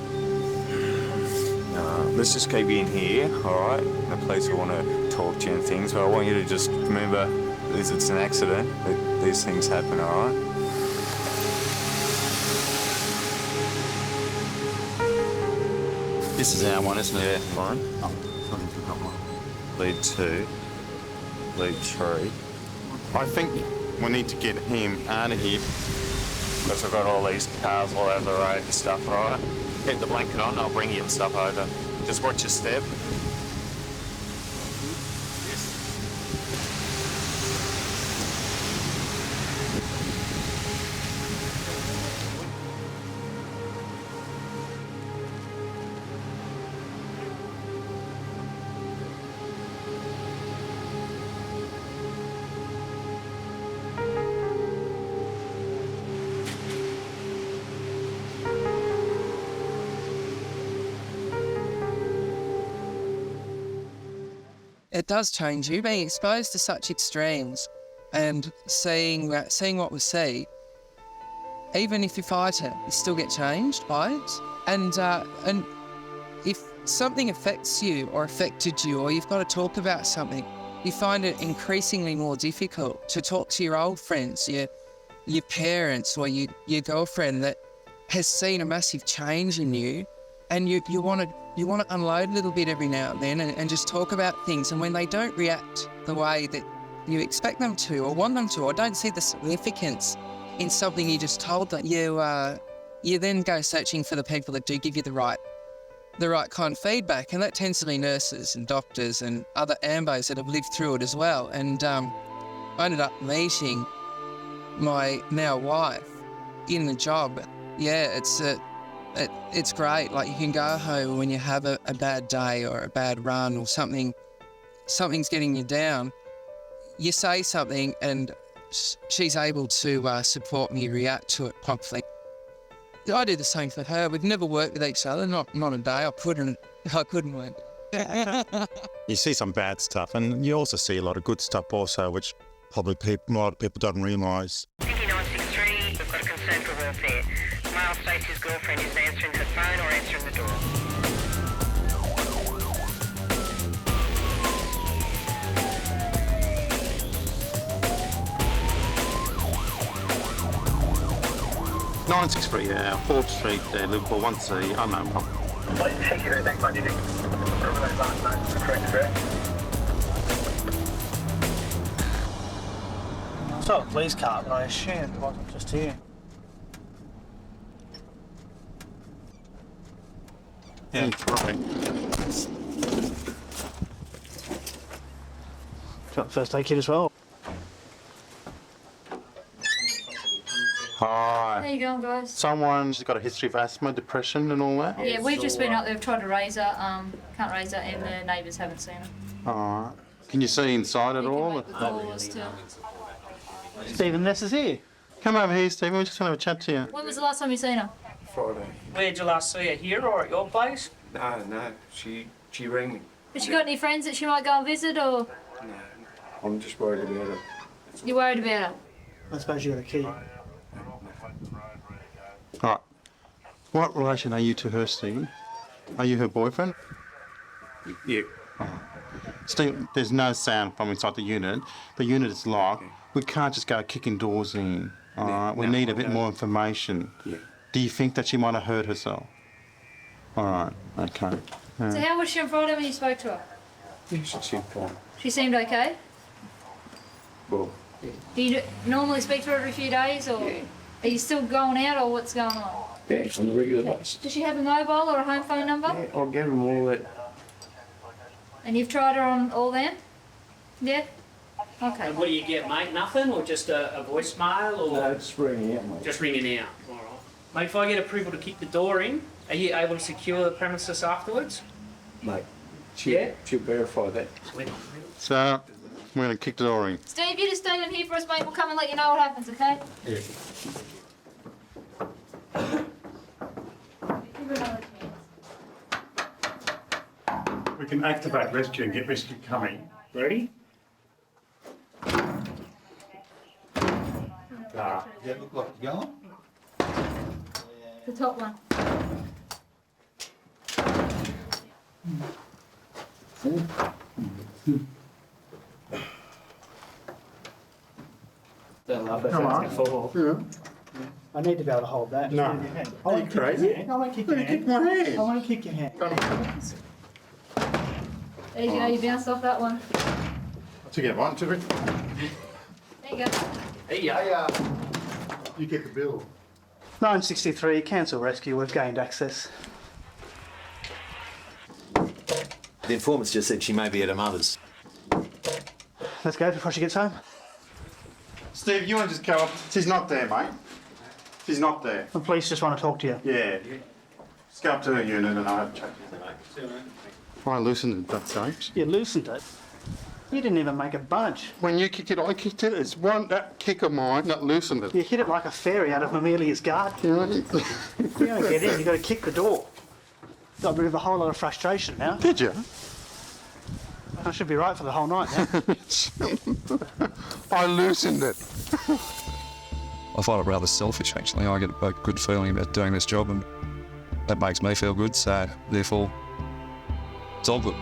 Let's just keep you in here, all right? The police will want to talk to you and things, but I want you to just remember it's an accident. These things happen, all right? This is our one, isn't it? Yeah, fine. Lead 2, lead 3. I think we need to get him out of here. Because I've got all these cars all over the road and stuff, all right? Keep the blanket on, I'll bring you and stuff over. Just watch your step. It does change you, being exposed to such extremes and seeing what we see. Even if you fight it, you still get changed by it. And if something affects you or affected you, or you've got to talk about something, you find it increasingly more difficult to talk to your old friends, your parents, or your girlfriend that has seen a massive change in you, and you want to unload a little bit every now and then and just talk about things. And when they don't react the way that you expect them to or want them to, or don't see the significance in something you just told them, you then go searching for the people that do give you the right kind of feedback. And that tends to be nurses and doctors and other ambos that have lived through it as well. And I ended up meeting my now wife in the job. Yeah, it's great. Like, you can go home when you have a bad day or a bad run or something's getting you down. You say something and she's able to support me, react to it promptly. I do the same for her. We've never worked with each other, not a day. I couldn't work. You see some bad stuff, and you also see a lot of good stuff also, which probably a lot of people don't realise. 5963, we've got a concern for welfare. Male states his girlfriend isn't answering her phone or answering the door. Nine 6-3, 4th Street, Liverpool, 1C, unknown problem. Thank you very much, my dear. Correct. So a police car, but I assume it wasn't just here. Yeah, right. Got the first aid kit as well. Hi. How you going, guys? Someone's got a history of asthma, depression and all that? Yeah, we've just been up there, tried to raise her, can't raise her, and the neighbours haven't seen her. Alright. Can you see inside at all? Stephen, Ness is here. Come over here, Stephen, we're just going to have a chat to you. When was the last time you seen her? Friday. Where'd you last see her, here or at your place? No, she rang me. Has she got any friends that she might go and visit, or? No, I'm just worried about her. You're worried about her? I suppose you got a key. Alright. What relation are you to her, Stephen? Are you her boyfriend? Yeah. Oh. Steve, there's no sound from inside the unit. The unit is locked. Okay. We can't just go kicking doors in. Alright, we need a bit more information. Yeah. Do you think that she might have hurt herself? Alright, okay. So how was she on Friday when you spoke to her? Yeah, she seemed fine. She seemed okay? Well, Do you normally speak to her every few days, or are you still going out, or what's going on? yeah, on a regular basis. Does she have a mobile or a home phone number? Yeah, I'll give them all that. And you've tried her on all them? Yeah? Okay. And what do you get, mate? Nothing, or just a voicemail, or No, it's ringing out, mate. just ringing out? All right. Mate, if I get approval to keep the door in, are you able to secure the premises afterwards? Mate, Yeah? she'll verify that. So, I'm going to kick the door in. Steve, you just stay in here for us, mate. We'll come and let you know what happens, okay? Yeah. Give her another chance. We can activate rescue and get rescue coming. Ready? Does that look like it's going? The top one. Don't love that. Come on. It's gonna fall off. Yeah. I need to be able to hold that. No. Are you crazy? I won't kick You're your gonna kick hand. my hand. I want to kick your hand. There you go, you bounced off that one. To get one, to it. There you go. Hey, yeah. You get the bill. 963, cancel rescue. We've gained access. The informant's just said she may be at her mother's. Let's go before she gets home. Steve, you want to just go up? She's not there, mate. She's not there. The police just want to talk to you. Yeah. Just go up to her unit and I'll have a chat to you. I loosened it, that James. You loosened it. You didn't even make it budge. When you kicked it, I kicked it. It's that kick of mine that loosened it. You hit it like a fairy out of Amelia's garden. If you don't get in, you've got to kick the door. Got rid of a whole lot of frustration now. Did you? I should be right for the whole night now. I loosened it. I find it rather selfish, actually. I get a good feeling about doing this job, and that makes me feel good, so therefore, it's all good.